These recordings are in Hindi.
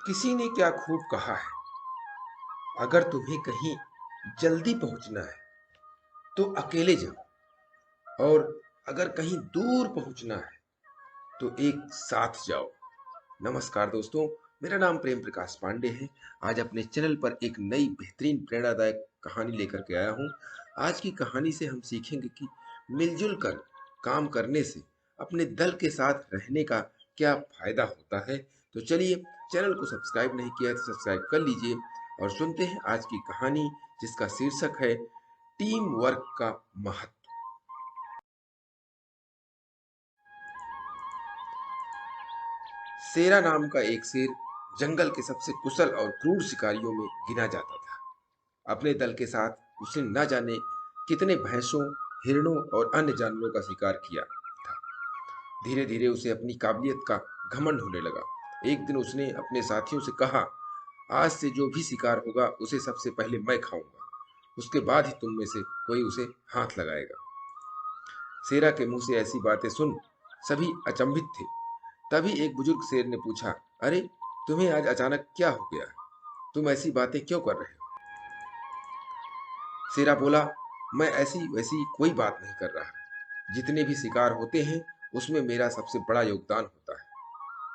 किसी ने क्या खूब कहा है, अगर तुम्हें कहीं जल्दी पहुंचना है तो अकेले जाओ, और अगर कहीं दूर पहुंचना है तो एक साथ जाओ। नमस्कार दोस्तों, मेरा नाम प्रेम प्रकाश पांडे है। आज अपने चैनल पर एक नई बेहतरीन प्रेरणादायक कहानी लेकर के आया हूँ। आज की कहानी से हम सीखेंगे कि मिलजुल कर काम करने से अपने दल के साथ रहने का क्या फायदा होता है। तो चलिए, चैनल को सब्सक्राइब नहीं किया है तो सब्सक्राइब कर लीजिए और सुनते हैं आज की कहानी, जिसका शीर्षक है टीम वर्क का महत्व। शेरा नाम का एक शेर जंगल के सबसे कुशल और क्रूर शिकारियों में गिना जाता था। अपने दल के साथ उसने न जाने कितने भैंसों, हिरणों और अन्य जानवरों का शिकार किया था। धीरे धीरे उसे अपनी काबिलियत का घमंड होने लगा। एक दिन उसने अपने साथियों से कहा, आज से जो भी शिकार होगा उसे सबसे पहले मैं खाऊंगा, उसके बाद ही तुम में से कोई उसे हाथ लगाएगा। शेरा के मुंह से ऐसी बातें सुन सभी अचंभित थे। तभी एक बुजुर्ग शेर ने पूछा, अरे, तुम्हें आज अचानक क्या हो गया है? तुम ऐसी बातें क्यों कर रहे हो? शेरा बोला, मैं ऐसी वैसी कोई बात नहीं कर रहा। जितने भी शिकार होते हैं उसमें मेरा सबसे बड़ा योगदान होता है।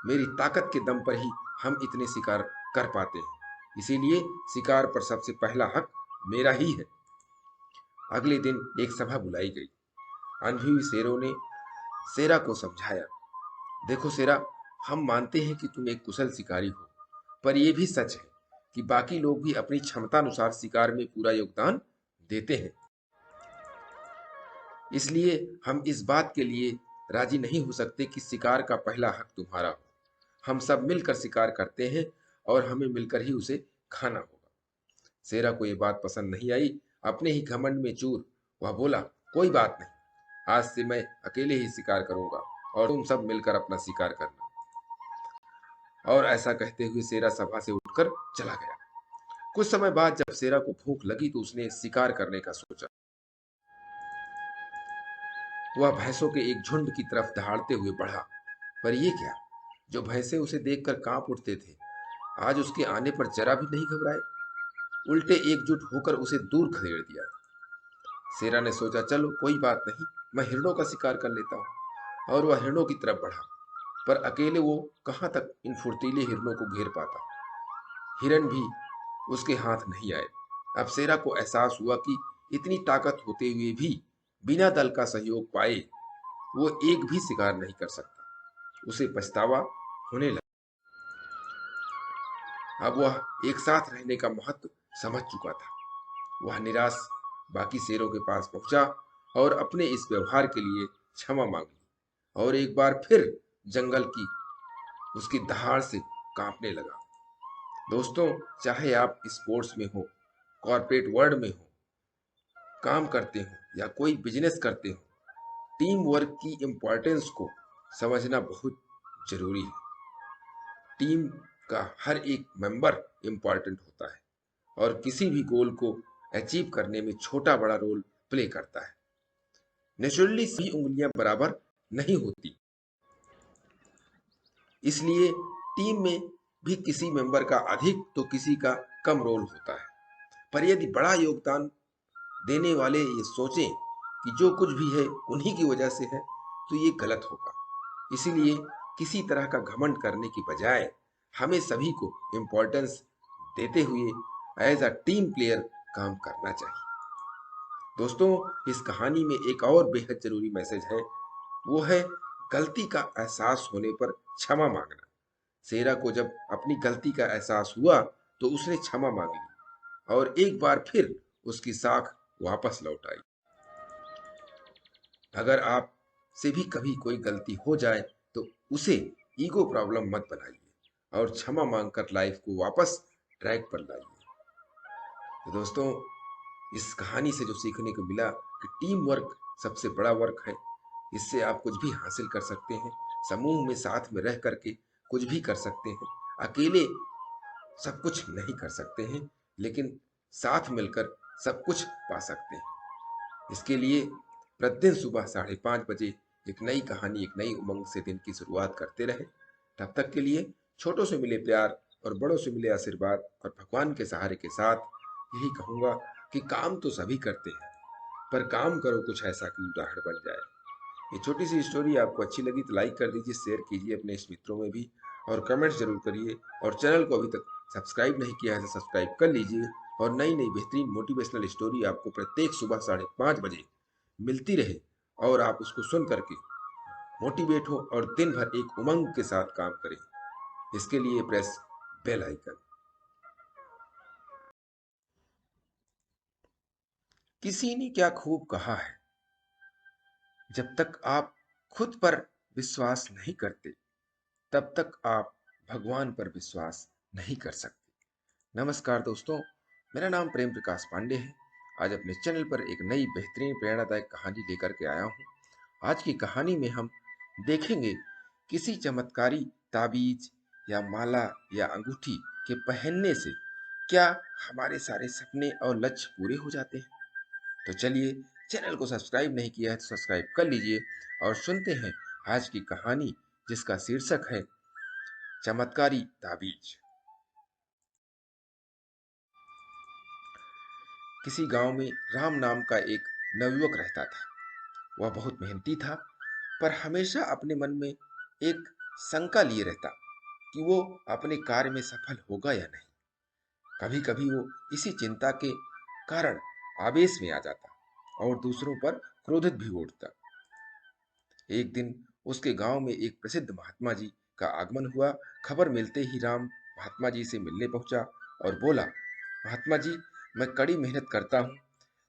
मेरी ताकत के दम पर ही हम इतने शिकार कर पाते हैं, इसीलिए शिकार पर सबसे पहला हक मेरा ही है। अगले दिन एक सभा बुलाई गई। अनुभवी शेरों ने शेरा को समझाया, देखो शेरा, हम मानते हैं कि तुम एक कुशल शिकारी हो, पर यह भी सच है कि बाकी लोग भी अपनी क्षमता अनुसार शिकार में पूरा योगदान देते हैं। इसलिए हम इस बात के लिए राजी नहीं हो सकते कि शिकार का पहला हक तुम्हारा हो। हम सब मिलकर शिकार करते हैं और हमें मिलकर ही उसे खाना होगा। शेरा को यह बात पसंद नहीं आई। अपने ही घमंड में चूर वह बोला, कोई बात नहीं, आज से मैं अकेले ही शिकार करूंगा और तुम सब मिलकर अपना शिकार करना। और ऐसा कहते हुए शेरा सभा से उठकर चला गया। कुछ समय बाद जब शेरा को भूख लगी तो उसने शिकार करने का सोचा। वह भैंसों के एक झुंड की तरफ दहाड़ते हुए बढ़ा, पर यह क्या, जो भैंसे उसे देखकर कांप उठते थे आज उसके आने पर जरा भी नहीं घबराए, उल्टे एकजुट होकर उसे दूर खदेड़ दिया। शेरा ने सोचा, चलो कोई बात नहीं, मैं हिरणों का शिकार कर लेता हूँ। और वह हिरणों की तरफ बढ़ा, पर अकेले वो कहाँ तक इन फुर्तीले हिरणों को घेर पाता। हिरन भी उसके हाथ नहीं आए। अब शेरा को एहसास हुआ कि इतनी ताकत होते हुए भी बिना दल का सहयोग पाए वो एक भी शिकार नहीं कर सकता। उसे पछतावा होने लगा। अब वह एक साथ रहने का महत्व समझ चुका था। वह निराश बाकी शेरों के पास पहुंचा और अपने इस व्यवहार के लिए क्षमा मांगी, और एक बार फिर जंगल की उसकी दहाड़ से कांपने लगा। दोस्तों, चाहे आप स्पोर्ट्स में हो, कॉर्पोरेट वर्ल्ड में हो, काम करते हो या कोई बिजनेस करते हो, टीम वर्क की इम्पोर्टेंस को समझना बहुत जरूरी है। टीम का हर एक मेंबर इम्पोर्टेंट होता है और किसी भी गोल को अचीव करने में छोटा बड़ा रोल प्ले करता है। नेचुरली सभी उंगलियां बराबर नहीं होती, इसलिए टीम में भी किसी मेंबर का अधिक तो किसी का कम रोल होता है। पर यदि बड़ा योगदान देने वाले ये सोचें कि जो कुछ भी है उन्हीं की वजह से है, तो ये गलत होगा। इसीलिए किसी तरह का घमंड करने की बजाय हमें सभी को इम्पोर्टेंस देते हुए एज अ टीम प्लेयर काम करना चाहिए। दोस्तों, इस कहानी में एक और बेहद जरूरी मैसेज है, वो है गलती का एहसास होने पर क्षमा मांगना। शेरा को जब अपनी गलती का एहसास हुआ तो उसने क्षमा मांग ली और एक बार फिर उसकी साख वापस लौट आई। अगर आप से भी कभी कोई गलती हो जाए तो उसे ईगो प्रॉब्लम मत बनाइए और क्षमा मांगकर लाइफ को वापस ट्रैक पर लाइए। तो दोस्तों, इस कहानी से जो सीखने को मिला कि टीम वर्क सबसे बड़ा वर्क है। इससे आप कुछ भी हासिल कर सकते हैं। समूह में साथ में रह करके कुछ भी कर सकते हैं। अकेले सब कुछ नहीं कर सकते हैं, लेकिन साथ मिलकर सब कुछ पा सकते हैं। इसके लिए प्रतिदिन सुबह 5:30 बजे एक नई कहानी, एक नई उमंग से दिन की शुरुआत करते रहे। तब तक के लिए छोटों से मिले प्यार और बड़ों से मिले आशीर्वाद और भगवान के सहारे के साथ यही कहूंगा कि काम तो सभी करते हैं, पर काम करो कुछ ऐसा कि उदाहरण बन जाए। ये छोटी सी स्टोरी आपको अच्छी लगी तो लाइक कर दीजिए, शेयर कीजिए अपने इस मित्रों में भी, और कमेंट्स जरूर करिए। और चैनल को अभी तक सब्सक्राइब नहीं किया है तो सब्सक्राइब कर लीजिए, और नई नई बेहतरीन मोटिवेशनल स्टोरी आपको प्रत्येक सुबह 5:30 बजे मिलती रहे, और आप उसको सुन करके मोटिवेट हो और दिन भर एक उमंग के साथ काम करें। इसके लिए प्रेस बेल आइकन। किसी ने क्या खूब कहा है, जब तक आप खुद पर विश्वास नहीं करते तब तक आप भगवान पर विश्वास नहीं कर सकते। नमस्कार दोस्तों, मेरा नाम प्रेम प्रकाश पांडे है। आज अपने चैनल पर एक नई बेहतरीन प्रेरणादायक कहानी लेकर के आया हूँ। आज की कहानी में हम देखेंगे किसी चमत्कारी ताबीज या माला या अंगूठी के पहनने से क्या हमारे सारे सपने और लक्ष्य पूरे हो जाते हैं। तो चलिए, चैनल को सब्सक्राइब नहीं किया है तो सब्सक्राइब कर लीजिए और सुनते हैं आज की कहानी, जिसका शीर्षक है चमत्कारी ताबीज। किसी गांव में राम नाम का एक नवयुवक रहता था। वह बहुत मेहनती था, पर हमेशा अपने मन में एक शंका लिए रहता कि वो अपने कार्य में सफल होगा या नहीं। कभी कभी वो इसी चिंता के कारण आवेश में आ जाता और दूसरों पर क्रोधित भी उठता। एक दिन उसके गांव में एक प्रसिद्ध महात्मा जी का आगमन हुआ। खबर मिलते ही राम महात्मा जी से मिलने पहुंचा और बोला, महात्मा जी, मैं कड़ी मेहनत करता हूँ,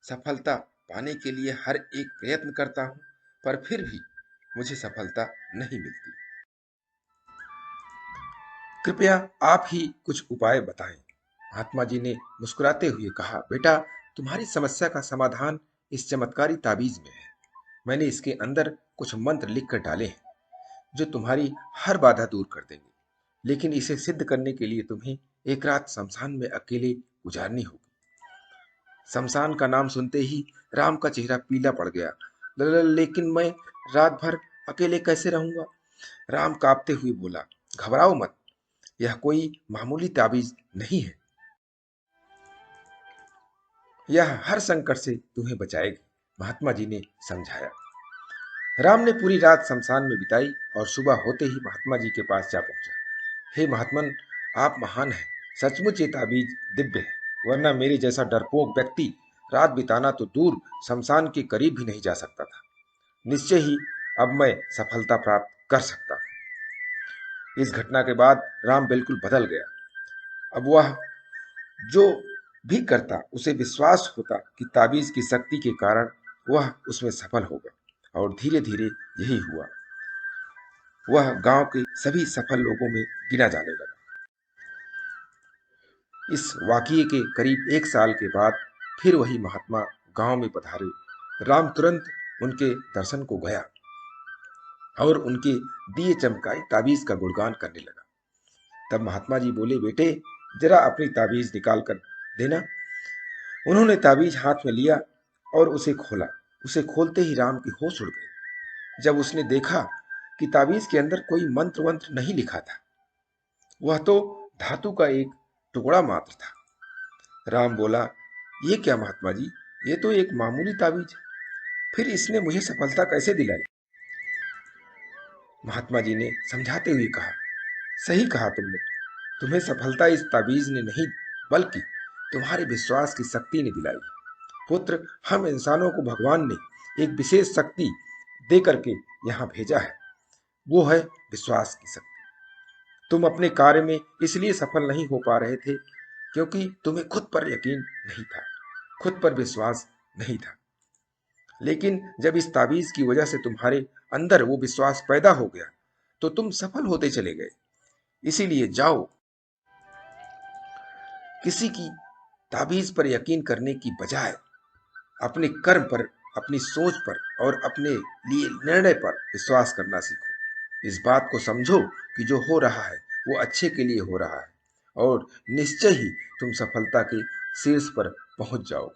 सफलता पाने के लिए हर एक प्रयत्न करता हूँ, पर फिर भी मुझे सफलता नहीं मिलती। कृपया आप ही कुछ उपाय बताएं। महात्मा जी ने मुस्कुराते हुए कहा, बेटा, तुम्हारी समस्या का समाधान इस चमत्कारी ताबीज में है। मैंने इसके अंदर कुछ मंत्र लिख कर डाले हैं जो तुम्हारी हर बाधा दूर कर देंगे, लेकिन इसे सिद्ध करने के लिए तुम्हें एक रात शमशान में अकेले गुजारनी होगी। शमशान का नाम सुनते ही राम का चेहरा पीला पड़ गया। लेकिन मैं रात भर अकेले कैसे रहूंगा? राम कांपते हुए बोला, घबराओ मत, यह कोई मामूली ताबीज नहीं है। यह हर संकट से तुम्हें बचाएगी, महात्मा जी ने समझाया। राम ने पूरी रात शमशान में बिताई और सुबह होते ही महात्मा जी के पास जा पहुंचा। हे महात्मन, आप महान हैं। सचमुच ये ताबीज दिव्य है, वरना मेरे जैसा डरपोक व्यक्ति रात बिताना तो दूर, शमशान के करीब भी नहीं जा सकता था। निश्चय ही अब मैं सफलता प्राप्त कर सकता हूँ। इस घटना के बाद राम बिल्कुल बदल गया। अब वह जो भी करता उसे विश्वास होता कि ताबीज की शक्ति के कारण वह उसमें सफल होगा, और धीरे धीरे यही हुआ। वह गांव के सभी सफल लोगों में गिना जाने लगा। इस वाकये के करीब 1 साल के बाद फिर वही महात्मा गांव में पधारे। राम तुरंत उनके दर्शन को गया और उनके दिए चमकाए ताबीज का गुणगान करने लगा। तब महात्मा जी बोले, बेटे, जरा अपनी ताबीज निकाल कर देना। उन्होंने ताबीज हाथ में लिया और उसे खोला। उसे खोलते ही राम के होश उड़ गए जब उसने देखा कि ताबीज के अंदर कोई मंत्र वंत्र नहीं लिखा था। वह तो धातु का एक टुकड़ा मात्र था। राम बोला, ये क्या महात्मा जी, ये तो एक मामूली ताबीज है, फिर इसने मुझे सफलता कैसे दिलाई? महात्मा जी ने समझाते हुए कहा, सही कहा तुमने, तुम्हें सफलता इस ताबीज ने नहीं बल्कि तुम्हारे विश्वास की शक्ति ने दिलाई। पुत्र, हम इंसानों को भगवान ने एक विशेष शक्ति दे करके यहाँ भेजा है, वो है विश्वास की शक्ति। तुम अपने कार्य में इसलिए सफल नहीं हो पा रहे थे क्योंकि तुम्हें खुद पर यकीन नहीं था, खुद पर विश्वास नहीं था। लेकिन जब इस ताबीज की वजह से तुम्हारे अंदर वो विश्वास पैदा हो गया तो तुम सफल होते चले गए। इसीलिए जाओ, किसी की ताबीज पर यकीन करने की बजाय अपने कर्म पर, अपनी सोच पर और अपने लिए निर्णय पर विश्वास करना सीखो। इस बात को समझो कि जो हो रहा है वो अच्छे के लिए हो रहा है, और निश्चय ही तुम सफलता के शीर्ष पर पहुंच जाओ।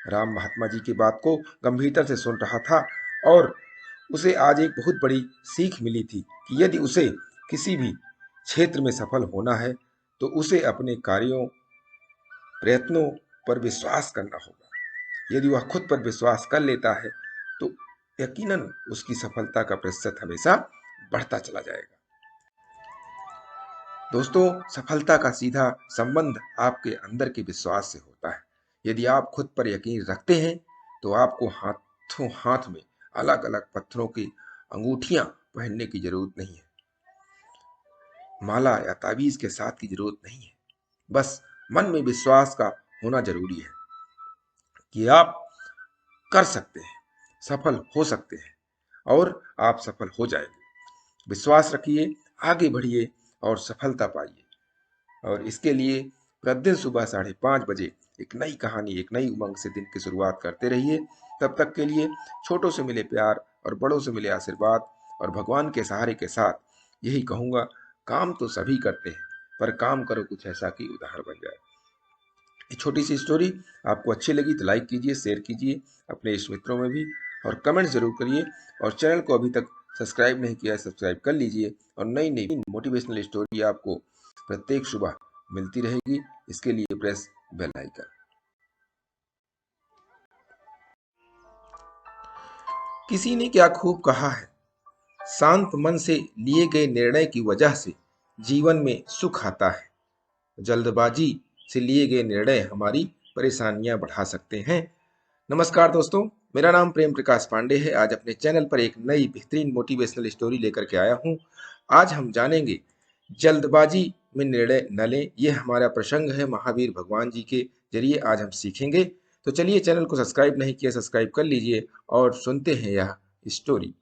राम महात्मा जी की बात को गंभीरता से सुन रहा था, और उसे आज एक बहुत बड़ी सीख मिली थी कि यदि उसे किसी भी क्षेत्र में सफल होना है तो उसे अपने कार्यों प्रयत्नों पर विश्वास करना होगा। यदि वह खुद पर विश्वास कर लेता है तो यकीनन उसकी सफलता का प्रतिशत हमेशा बढ़ता चला जाएगा। दोस्तों, सफलता का सीधा संबंध आपके अंदर के विश्वास से होता है। यदि आप खुद पर यकीन रखते हैं तो आपको हाथों हाथ में अलग अलग पत्थरों की अंगूठियां पहनने की जरूरत नहीं है, माला या ताबीज के साथ की जरूरत नहीं है। बस मन में विश्वास का होना जरूरी है कि आप कर सकते हैं, सफल हो सकते हैं और आप सफल हो जाएंगे। विश्वास रखिए, आगे बढ़िए और सफलता पाइए। और इसके लिए प्रतिदिन सुबह 5:30 बजे एक नई कहानी, एक नई उमंग से दिन की शुरुआत करते रहिए। तब तक के लिए छोटों से मिले प्यार और बड़ों से मिले आशीर्वाद और भगवान के सहारे के साथ यही कहूँगा, काम तो सभी करते हैं पर काम करो कुछ ऐसा कि उदाहरण बन जाए। ये छोटी सी स्टोरी आपको अच्छी लगी तो लाइक कीजिए, शेयर कीजिए अपने इष्ट मित्रों में भी, और कमेंट जरूर करिए। और चैनल को अभी तक सब्सक्राइब नहीं किया है, सब्सक्राइब कर लीजिए। और नई नई मोटिवेशनल स्टोरी आपको प्रत्येक सुबह मिलती रहेगी। इसके लिए प्रेस बेल आइकन। किसी ने क्या खूब कहा है, शांत मन से लिए गए निर्णय की वजह से जीवन में सुख आता है। जल्दबाजी से लिए गए निर्णय हमारी परेशानियां बढ़ा सकते हैं। नमस्कार दोस्तों, मेरा नाम प्रेम प्रकाश पांडे है। आज अपने चैनल पर एक नई बेहतरीन मोटिवेशनल स्टोरी लेकर के आया हूं। आज हम जानेंगे जल्दबाजी में निर्णय न लें। ये हमारा प्रसंग है महावीर भगवान जी के जरिए आज हम सीखेंगे। तो चलिए, चैनल को सब्सक्राइब नहीं किया सब्सक्राइब कर लीजिए और सुनते हैं यह स्टोरी।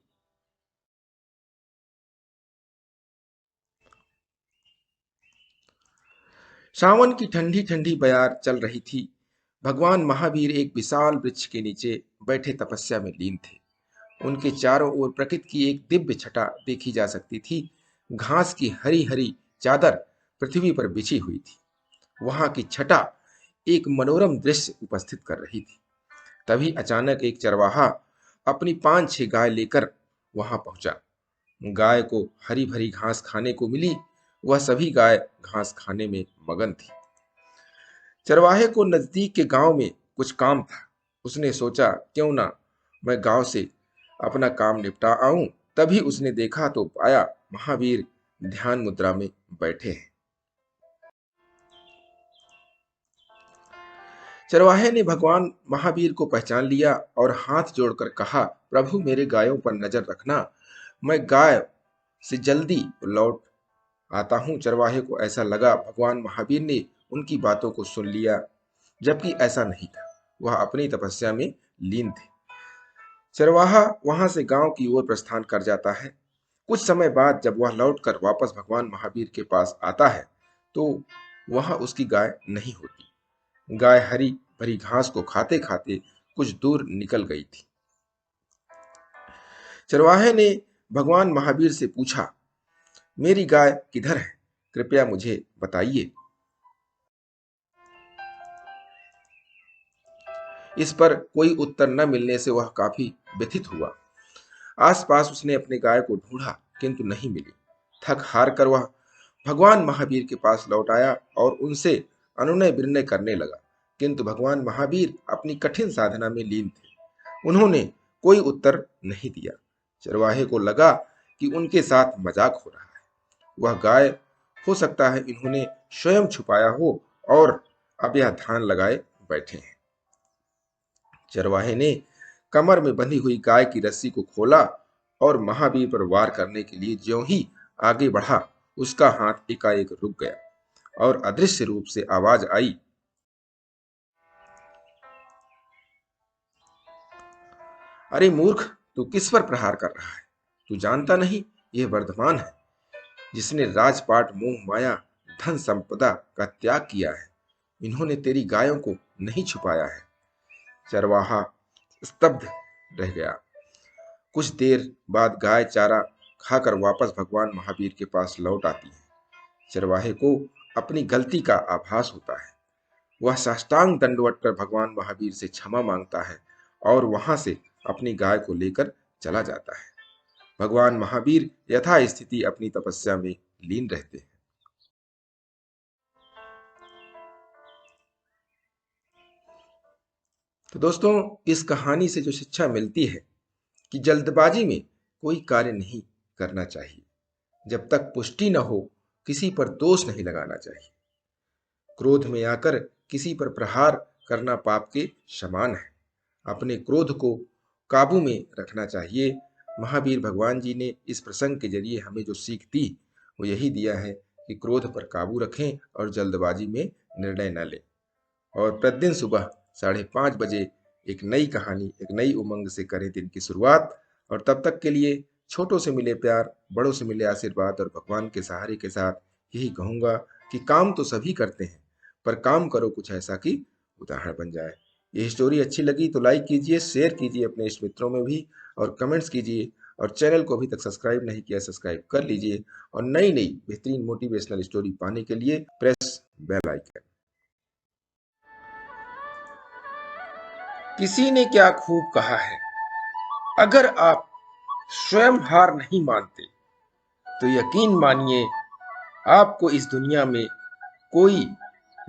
सावन की ठंडी ठंडी बयार चल रही थी। भगवान महावीर एक विशाल वृक्ष के नीचे बैठे तपस्या में लीन थे। उनके चारों ओर प्रकृति की एक दिव्य छटा देखी जा सकती थी। घास की हरी हरी चादर पृथ्वी पर बिछी हुई थी। वहां की छटा एक मनोरम दृश्य उपस्थित कर रही थी। तभी अचानक एक चरवाहा अपनी 5-6 गाय लेकर वहां पहुंचा। गाय को हरी भरी घास खाने को मिली। वह सभी गाय घास खाने में मगन थी। चरवाहे को नजदीक के गांव में कुछ काम था। उसने सोचा, क्यों ना मैं गांव से अपना काम निपटा आऊं। तभी उसने देखा तो पाया महावीर ध्यान मुद्रा में बैठे हैं। चरवाहे ने भगवान महावीर को पहचान लिया और हाथ जोड़कर कहा, प्रभु मेरे गायों पर नजर रखना, मैं गाय से जल्दी लौट आता हूं। चरवाहे को ऐसा लगा भगवान महावीर ने उनकी बातों को सुन लिया, जबकि ऐसा नहीं था। वह अपनी तपस्या में लीन थे। चरवाहा वहां से गांव की ओर प्रस्थान कर जाता है। कुछ समय बाद जब वह लौटकर वापस भगवान महावीर के पास आता है तो वहां उसकी गाय नहीं होती। गाय हरी भरी घास को खाते खाते कुछ दूर निकल गई थी। चरवाहे ने भगवान महावीर से पूछा, मेरी गाय किधर है? कृपया मुझे बताइए। इस पर कोई उत्तर न मिलने से वह काफी व्यथित हुआ। आसपास उसने अपने गाय को ढूंढा किंतु नहीं मिली। थक हार कर वह भगवान महावीर के पास लौट आया और उनसे अनुनय विनय करने लगा। किंतु भगवान महावीर अपनी कठिन साधना में लीन थे। उन्होंने कोई उत्तर नहीं दिया। चरवाहे को लगा कि उनके साथ मजाक हो रहा है। वह गाय हो सकता है इन्होंने स्वयं छुपाया हो और अब यह ध्यान लगाए बैठे हैं। चरवाहे ने कमर में बंधी हुई गाय की रस्सी को खोला और महावीर पर वार करने के लिए ज्यों ही आगे बढ़ा, उसका हाथ एकाएक रुक गया और अदृश्य रूप से आवाज आई, अरे मूर्ख, तू किस पर प्रहार कर रहा है? तू जानता नहीं यह वर्धमान है, जिसने राजपाट, मोह माया, धन संपदा का त्याग किया है। इन्होंने तेरी गायों को नहीं छुपाया है। चरवाहा स्तब्ध रह गया। कुछ देर बाद गाय चारा खाकर वापस भगवान महावीर के पास लौट आती है। चरवाहे को अपनी गलती का आभास होता है। वह साष्टांग दंडवत कर भगवान महावीर से क्षमा मांगता है और वहां से अपनी गाय को लेकर चला जाता है। भगवान महावीर यथा स्थिति अपनी तपस्या में लीन रहते हैं। तो दोस्तों, इस कहानी से जो शिक्षा मिलती है कि जल्दबाजी में कोई कार्य नहीं करना चाहिए। जब तक पुष्टि न हो, किसी पर दोष नहीं लगाना चाहिए। क्रोध में आकर किसी पर प्रहार करना पाप के समान है। अपने क्रोध को काबू में रखना चाहिए। महावीर भगवान जी ने इस प्रसंग के जरिए हमें जो सीख दी, वो यही दिया है कि क्रोध पर काबू रखें और जल्दबाजी में निर्णय न लें। और प्रतिदिन सुबह 5:30 बजे एक नई कहानी, एक नई उमंग से करें दिन की शुरुआत। और तब तक के लिए छोटों से मिले प्यार, बड़ों से मिले आशीर्वाद और भगवान के सहारे के साथ यही कहूँगा कि काम तो सभी करते हैं, पर काम करो कुछ ऐसा कि उदाहरण बन जाए। ये स्टोरी अच्छी लगी तो लाइक कीजिए, शेयर कीजिए अपने इष्ट मित्रों में भी, और कमेंट्स कीजिए। और चैनल को अभी तक सब्सक्राइब नहीं किया, सब्सक्राइब कर लीजिए। और नई नई बेहतरीन मोटिवेशनल स्टोरी पाने के लिए प्रेस बेल आइकन। किसी ने क्या खूब कहा है, अगर आप स्वयं हार नहीं मानते तो यकीन मानिए आपको इस दुनिया में कोई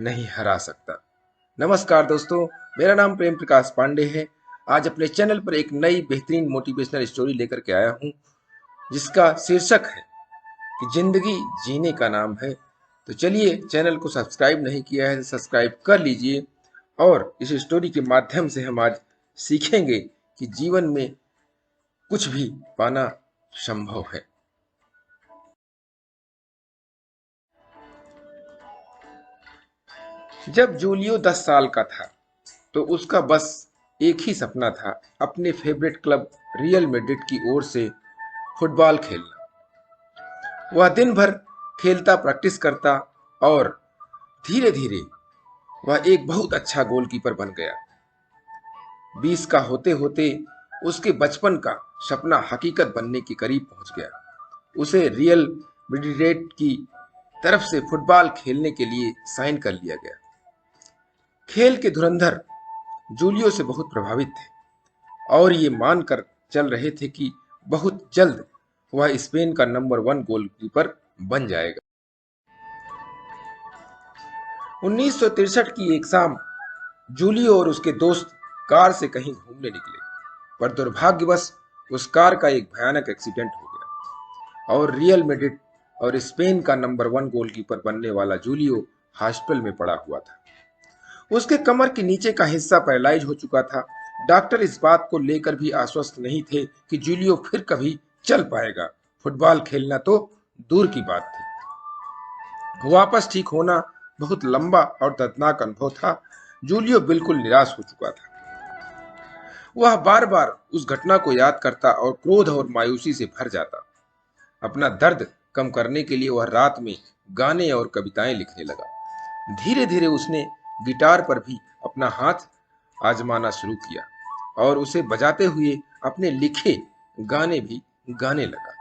नहीं हरा सकता। नमस्कार दोस्तों, मेरा नाम प्रेम प्रकाश पांडे है। आज अपने चैनल पर एक नई बेहतरीन मोटिवेशनल स्टोरी लेकर के आया हूं, जिसका शीर्षक है कि जिंदगी जीने का नाम है। तो चलिए, चैनल को सब्सक्राइब नहीं किया है तो सब्सक्राइब कर लीजिए। और इस स्टोरी के माध्यम से हम आज सीखेंगे कि जीवन में कुछ भी पाना संभव है। जब जूलियो 10 साल का था तो उसका बस एक ही सपना था, अपने फेवरेट क्लब रियल मैड्रिड की ओर से फुटबॉल खेलना। वह दिन भर खेलता, प्रैक्टिस करता और धीरे धीरे वह एक बहुत अच्छा गोलकीपर बन गया। 20 का होते होते उसके बचपन का सपना हकीकत बनने के करीब पहुंच गया। उसे रियल मैड्रिड की तरफ से फुटबॉल खेलने के लिए साइन कर लिया गया। खेल के धुरंधर जूलियो से बहुत प्रभावित थे और ये मानकर चल रहे थे कि बहुत जल्द वह स्पेन का नंबर 1 गोलकीपर बन जाएगा। 1963 की एक शाम जूलियो और उसके दोस्त कार से कहीं घूमने निकले, पर दुर्भाग्यवश उस कार का एक भयानक एक्सीडेंट हो गया और रियल मैड्रिड और स्पेन का नंबर 1 गोलकीपर बनने वाला जूलियो हॉस्पिटल में पड़ा हुआ था। उसके कमर के नीचे का हिस्सा पैरालाइज हो चुका था। डॉक्टर इस बात को लेकर भी आश्वस्त नहीं थे कि जूलियो फिर कभी चल पाएगा। फुटबॉल खेलना तो दूर की बात थी, वापस ठीक होना बहुत लंबा और दर्दनाक अनुभव था। जूलियो बिल्कुल निराश हो चुका था। वह बार बार उस घटना को याद करता और क्रोध और मायूसी से भर जाता। अपना दर्द कम करने के लिए वह रात में गाने और कविताएं लिखने लगा। धीरे धीरे उसने गिटार पर भी अपना हाथ आजमाना शुरू किया और उसे बजाते हुए अपने लिखे गाने भी गाने लगा।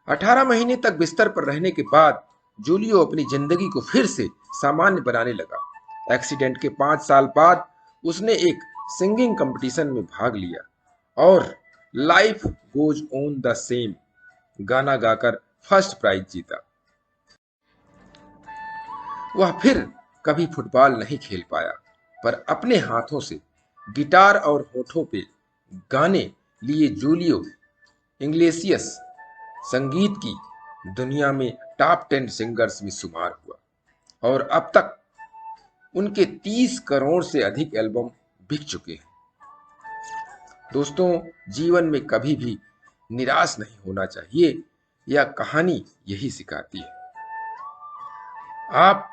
18 महीने तक बिस्तर पर रहने के बाद जूलियो अपनी जिंदगी को फिर से सामान्य बनाने लगा। एक्सीडेंट के 5 साल बाद उसने एक सिंगिंग कंपटीशन में भाग लिया और life goes on the same गाना गाकर फर्स्ट प्राइज जीता। वह फिर कभी फुटबॉल नहीं खेल पाया, पर अपने हाथों से गिटार और होठों पे गाने लिए जूलियो इंग्लेसियस संगीत की दुनिया में टॉप 10 सिंगर्स में शुमार हुआ और अब तक उनके 30 करोड़ से अधिक एल्बम बिक चुके हैं। दोस्तों, जीवन में कभी भी निराश नहीं होना चाहिए, यह कहानी यही सिखाती है। आप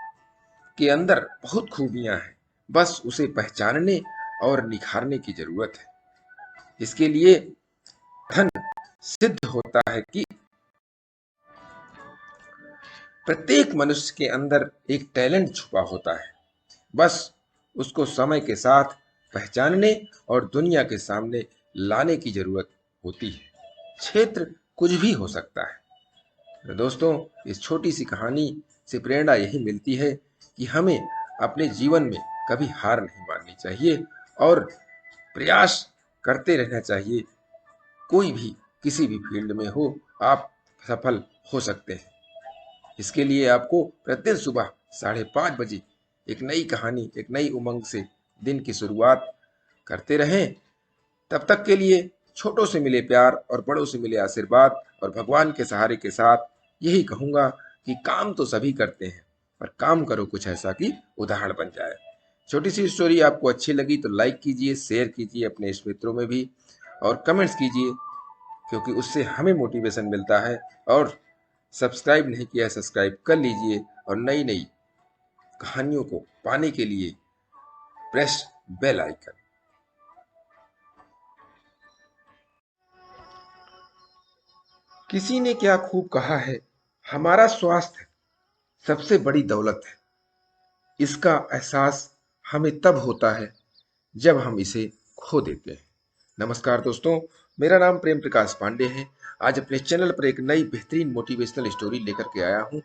के अंदर बहुत खूबियां हैं, बस उसे पहचानने और निखारने की जरूरत है। इसके लिए धन सिद्ध होता है कि प्रत्येक मनुष्य के अंदर एक टैलेंट छुपा होता है, बस उसको समय के साथ पहचानने और दुनिया के सामने लाने की जरूरत होती है। क्षेत्र कुछ भी हो सकता है। तो दोस्तों, इस छोटी सी कहानी से प्रेरणा यही मिलती है कि हमें अपने जीवन में कभी हार नहीं माननी चाहिए और प्रयास करते रहना चाहिए। कोई भी किसी भी फील्ड में हो, आप सफल हो सकते हैं। इसके लिए आपको प्रतिदिन सुबह 5:30 बजे एक नई कहानी, एक नई उमंग से दिन की शुरुआत करते रहें। तब तक के लिए छोटों से मिले प्यार और बड़ों से मिले आशीर्वाद और भगवान के सहारे के साथ यही कहूंगा कि काम तो सभी करते हैं, पर काम करो कुछ ऐसा कि उदाहरण बन जाए। छोटी सी स्टोरी आपको अच्छी लगी तो लाइक कीजिए, शेयर कीजिए अपने इष्ट मित्रों में भी, और कमेंट्स कीजिए, क्योंकि उससे हमें मोटिवेशन मिलता है। और सब्सक्राइब नहीं किया है, सब्सक्राइब कर लीजिए, और नई नई कहानियों को पाने के लिए प्रेस बेल आइकन। किसी ने क्या खूब कहा है, हमारा स्वास्थ्य सबसे बड़ी दौलत है। इसका एहसास हमें तब होता है जब हम इसे खो देते हैं। नमस्कार दोस्तों, मेरा नाम प्रेम प्रकाश पांडे है। आज अपने चैनल पर एक नई बेहतरीन मोटिवेशनल स्टोरी लेकर के आया हूँ।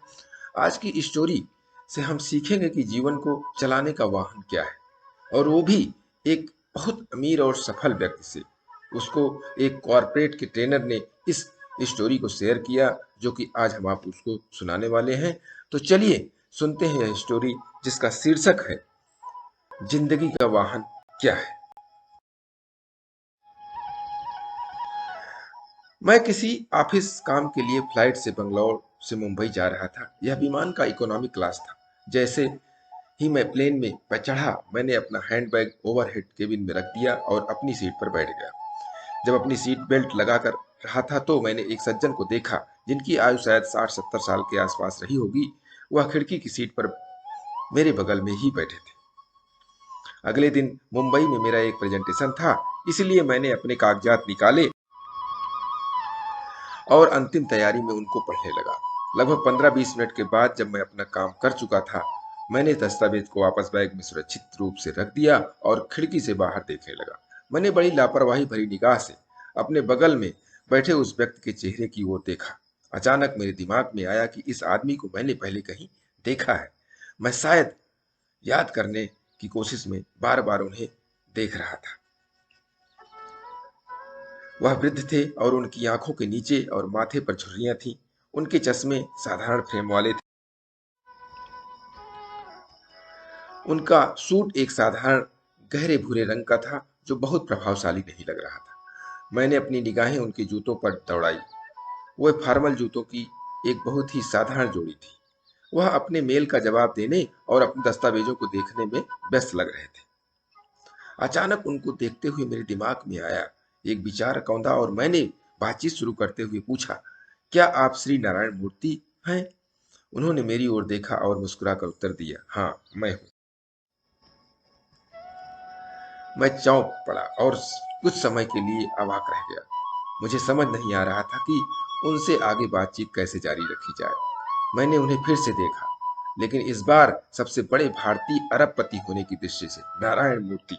आज की स्टोरी से हम सीखेंगे कि जीवन को चलाने का वाहन क्या है, और वो भी एक बहुत अमीर और सफल व्यक्ति से। उसको एक कॉरपोरेट के ट्रेनर ने इस स्टोरी को शेयर किया, जो कि आज हम आप उसको सुनाने वाले हैं। तो चलिए सुनते हैं यह स्टोरी, जिसका शीर्षक है जिंदगी का वाहन क्या है। मैं किसी ऑफिस काम के लिए फ्लाइट से बंगलौर से मुंबई जा रहा था। यह विमान का इकोनॉमिक क्लास था। जैसे ही मैं प्लेन में चढ़ा, मैंने अपना हैंडबैग ओवरहेड केबिन में रख दिया और अपनी सीट पर बैठ गया। जब अपनी सीट बेल्ट लगा कर रहा था तो मैंने एक सज्जन को देखा, जिनकी आयु शायद 60-70 साल के आसपास रही होगी। वह खिड़की की सीट पर मेरे बगल में ही बैठे थे। अगले दिन मुंबई में मेरा एक प्रेजेंटेशन था, इसलिए मैंने अपने कागजात निकाले और अंतिम तैयारी में उनको पढ़ने लगा। लगभग 15-20 मिनट के बाद जब मैं अपना काम कर चुका था, मैंने दस्तावेज को वापस बैग में सुरक्षित रूप से रख दिया और खिड़की से बाहर देखने लगा। मैंने बड़ी लापरवाही भरी निगाह से अपने बगल में बैठे उस व्यक्ति के चेहरे की ओर देखा। अचानक मेरे दिमाग में आया कि इस आदमी को मैंने पहले कहीं देखा है। मैं शायद याद करने की कोशिश में बार बार उन्हें देख रहा था। वह वृद्ध थे और उनकी आंखों के नीचे और माथे पर झुर्रियां थीं। उनके चश्मे साधारण फ्रेम वाले थे। उनका सूट एक साधारण गहरे भूरे रंग का था, जो बहुत प्रभावशाली नहीं लग रहा था। मैंने अपनी निगाहें उनके जूतों पर दौड़ाई। वह फॉर्मल जूतों की एक बहुत ही साधारण जोड़ी थी। वह अपने मेल का जवाब देने और अपने दस्तावेजों को देखने में व्यस्त लग रहे थे। अचानक उनको देखते हुए मेरे दिमाग में आया एक विचार कौंधा, और मैंने बातचीत शुरू करते हुए पूछा, क्या आप श्री नारायण मूर्ति हैं? उन्होंने मेरी ओर देखा और मुस्कुराकर उत्तर दिया, हाँ मैं हूँ। मैं चौंक पड़ा और कुछ समय के लिए अवाक रह गया। मुझे समझ नहीं आ रहा था कि उनसे आगे बातचीत कैसे जारी रखी जाए। मैंने उन्हें फिर से देखा, लेकिन इस बार सबसे बड़े भारतीय अरबपति होने की दृष्टि से, नारायण मूर्ति।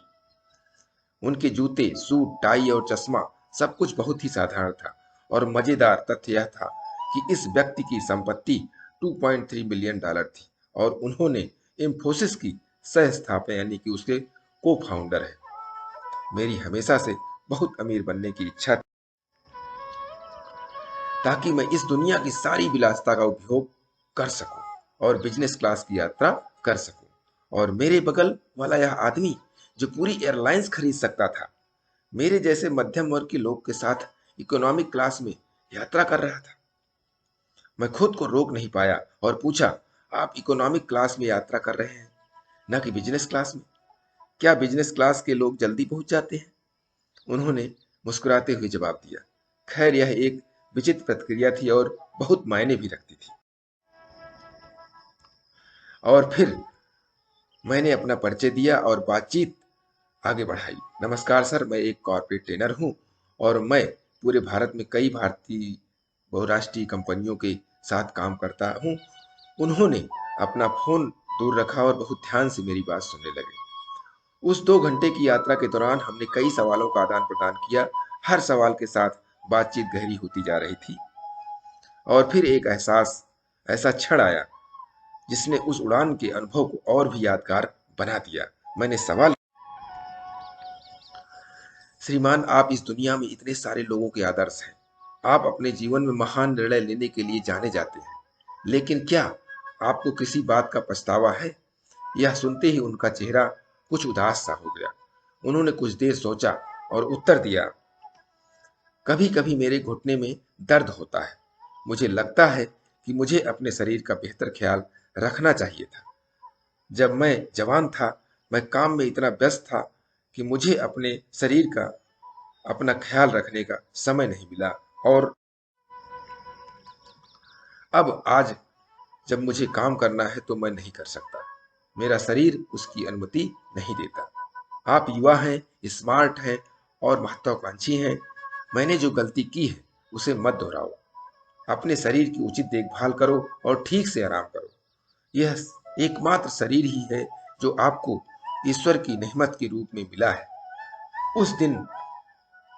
उनके जूते, सूट, टाई और चश्मा सब कुछ बहुत ही साधारण था, और मजेदार तथ्य यह था कि इस व्यक्ति की संपत्ति $2.3 मिलियन थी, और उन्होंने इंफोसिस की सह स्थापना यानी कि उसके को फाउंडर है। मेरी हमेशा से बहुत अमीर बनने की इच्छा थी, ताकि मैं इस दुनिया की सारी विलासिता का उपभोग कर सकूं और बिजनेस क्लास की यात्रा कर सकूं। और मेरे बगल वाला यह आदमी, जो पूरी एयरलाइंस खरीद सकता था, मेरे जैसे मध्यम वर्ग के लोग के साथ इकोनॉमिक क्लास में यात्रा कर रहा था। मैं खुद को रोक नहीं पाया और पूछा, आप इकोनॉमिक क्लास में यात्रा कर रहे हैं, न कि बिजनेस क्लास में? क्या बिजनेस क्लास के लोग जल्दी पहुंच जाते हैं? उन्होंने मुस्कुराते हुए जवाब दिया, खैर यह एक विचित्र प्रतिक्रिया थी और बहुत मायने भी रखती थी। और फिर मैंने अपना परिचय दिया और बातचीत आगे बढ़ाई। नमस्कार सर, मैं एक कॉर्पोरेट ट्रेनर हूं, और मैं पूरे भारत में कई भारतीय बहुराष्ट्रीय कंपनियों के साथ काम करता हूं। उन्होंने अपना फोन दूर रखा और बहुत ध्यान से मेरी बात सुनने लगे। उस 2 घंटे की यात्रा के दौरान हमने कई सवालों का आदान प्रदान किया। हर सवाल के साथ बातचीत गहरी होती जा रही थी, और फिर एक ऐसा क्षण आया जिसने उस उड़ान के अनुभव को और भी यादगार बना दिया। मैंने सवाल, श्रीमान, आप इस दुनिया में इतने सारे लोगों के आदर्श हैं। आप अपने जीवन में महान निर्णय लेने के लिए जाने जाते हैं, लेकिन क्या आपको किसी बात का पछतावा है? यह सुनते ही उनका चेहरा कुछ उदास सा हो गया। उन्होंने कुछ देर सोचा और उत्तर दिया, कभी कभी मेरे घुटने में दर्द होता है। मुझे लगता है कि मुझे अपने शरीर का बेहतर ख्याल रखना चाहिए था। जब मैं जवान था, मैं काम में इतना व्यस्त था कि मुझे अपने शरीर का अपना ख्याल रखने का समय नहीं मिला। और अब आज जब मुझे काम करना है तो मैं नहीं कर सकता। मेरा शरीर उसकी अनुमति नहीं देता। आप युवा हैं, स्मार्ट हैं और महत्वाकांक्षी हैं। मैंने जो गलती की है उसे मत दोहराओ। अपने शरीर की उचित देखभाल करो और ठीक से आराम करो। यह एकमात्र शरीर ही है जो आपको ईश्वर की नेमत के रूप में मिला है। उस दिन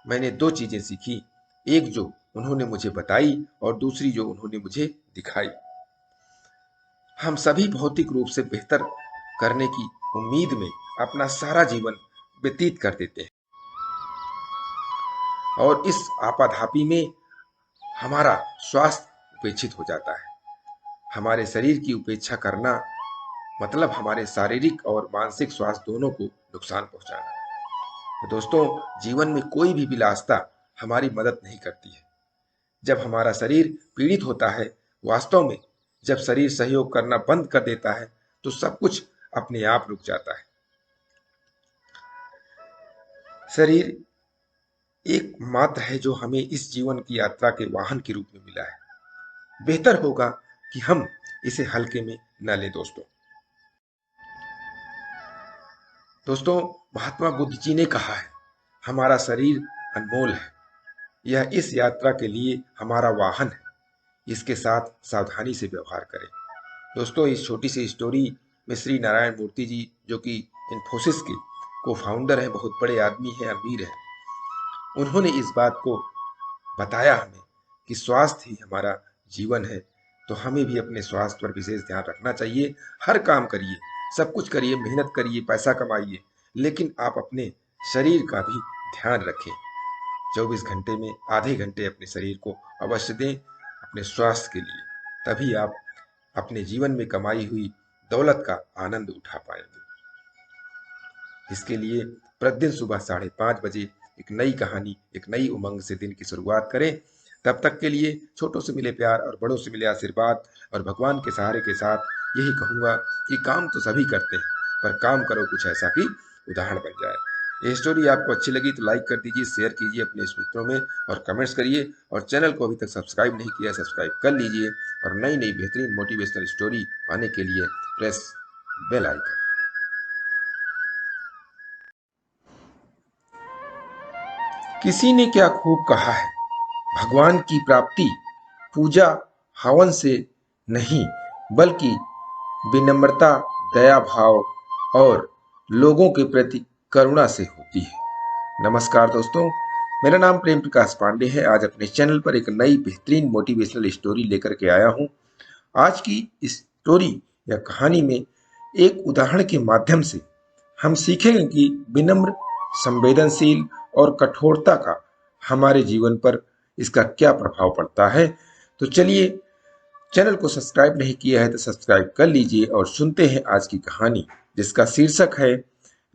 मैंने दो चीजें सीखी, एक जो उन्होंने मुझे बताई और दूसरी जो उन्होंने मुझे दिखाई। हम सभी भौतिक रूप से बेहतर करने की उम्मीद में अपना सारा जीवन व्यतीत कर देते हैं और इस आपाधापी में हमारा स्वास्थ्य उपेक्षित हो जाता है। हमारे शरीर की उपेक्षा करना मतलब हमारे शारीरिक और मानसिक स्वास्थ्य दोनों को नुकसान पहुंचाना। तो दोस्तों, जीवन में कोई भी विलासिता हमारी मदद नहीं करती है। जब हमारा शरीर पीड़ित होता है, वास्तव में जब शरीर सहयोग करना बंद कर देता है, तो सब कुछ अपने आप रुक जाता है। शरीर एक मात्र है जो हमें इस जीवन की यात्रा के वाहन के रूप में मिला है। बेहतर होगा कि हम इसे हल्के में न लें। दोस्तों, महात्मा बुद्ध जी ने कहा है, हमारा शरीर अनमोल है। यह इस यात्रा के लिए हमारा वाहन है। इसके साथ सावधानी से व्यवहार करें। दोस्तों, इस छोटी सी स्टोरी में श्री नारायण मूर्ति जी, जो कि इन्फोसिस के को फाउंडर हैं, बहुत बड़े आदमी हैं, अमीर हैं, उन्होंने इस बात को बताया हमें कि स्वास्थ्य ही हमारा जीवन है। तो हमें भी अपने स्वास्थ्य पर विशेष ध्यान रखना चाहिए। हर काम करिए, सब कुछ करिए, मेहनत करिए, पैसा कमाइए, लेकिन आप अपने शरीर का भी ध्यान रखें। 24 घंटे में आधे घंटे अपने शरीर को अवश्य दें अपने स्वास्थ्य के लिए। तभी आप अपने जीवन में कमाई हुई दौलत का आनंद उठा पाएंगे। इसके लिए प्रतिदिन सुबह 5:30 बजे एक नई कहानी, एक नई उमंग से दिन की शुरुआत करें। तब तक के लिए छोटों से मिले प्यार और बड़ों से मिले आशीर्वाद और भगवान के सहारे के साथ यही कहूँगा कि काम तो सभी करते हैं, पर काम करो कुछ ऐसा कि उदाहरण बन जाए। ये स्टोरी आपको अच्छी लगी तो लाइक कर दीजिए, शेयर कीजिए अपने मित्रों में और कमेंट्स करिए। और चैनल को अभी तक सब्सक्राइब नहीं किया, सब्सक्राइब कर लीजिए और नई नई बेहतरीन मोटिवेशनल स्टोरी पाने के लिए प्रेस बेल आइकन। किसी ने क्या खूब कहा है, भगवान की प्राप्ति पूजा हवन से नहीं बल्कि विनम्रता, दया भाव और लोगों के प्रति करुणा से होती है। नमस्कार दोस्तों, मेरा नाम प्रेम प्रकाश पांडे है। आज अपने चैनल पर एक नई बेहतरीन मोटिवेशनल स्टोरी लेकर के आया हूं। आज की इस स्टोरी या कहानी में एक उदाहरण के माध्यम से हम सीखेंगे कि विनम्र, संवेदनशील और कठोरता का हमारे जीवन पर इसका क्या प्रभाव पड़ता है। तो चलिए, चैनल को सब्सक्राइब नहीं किया है तो सब्सक्राइब कर लीजिए और सुनते हैं आज की कहानी, जिसका शीर्षक है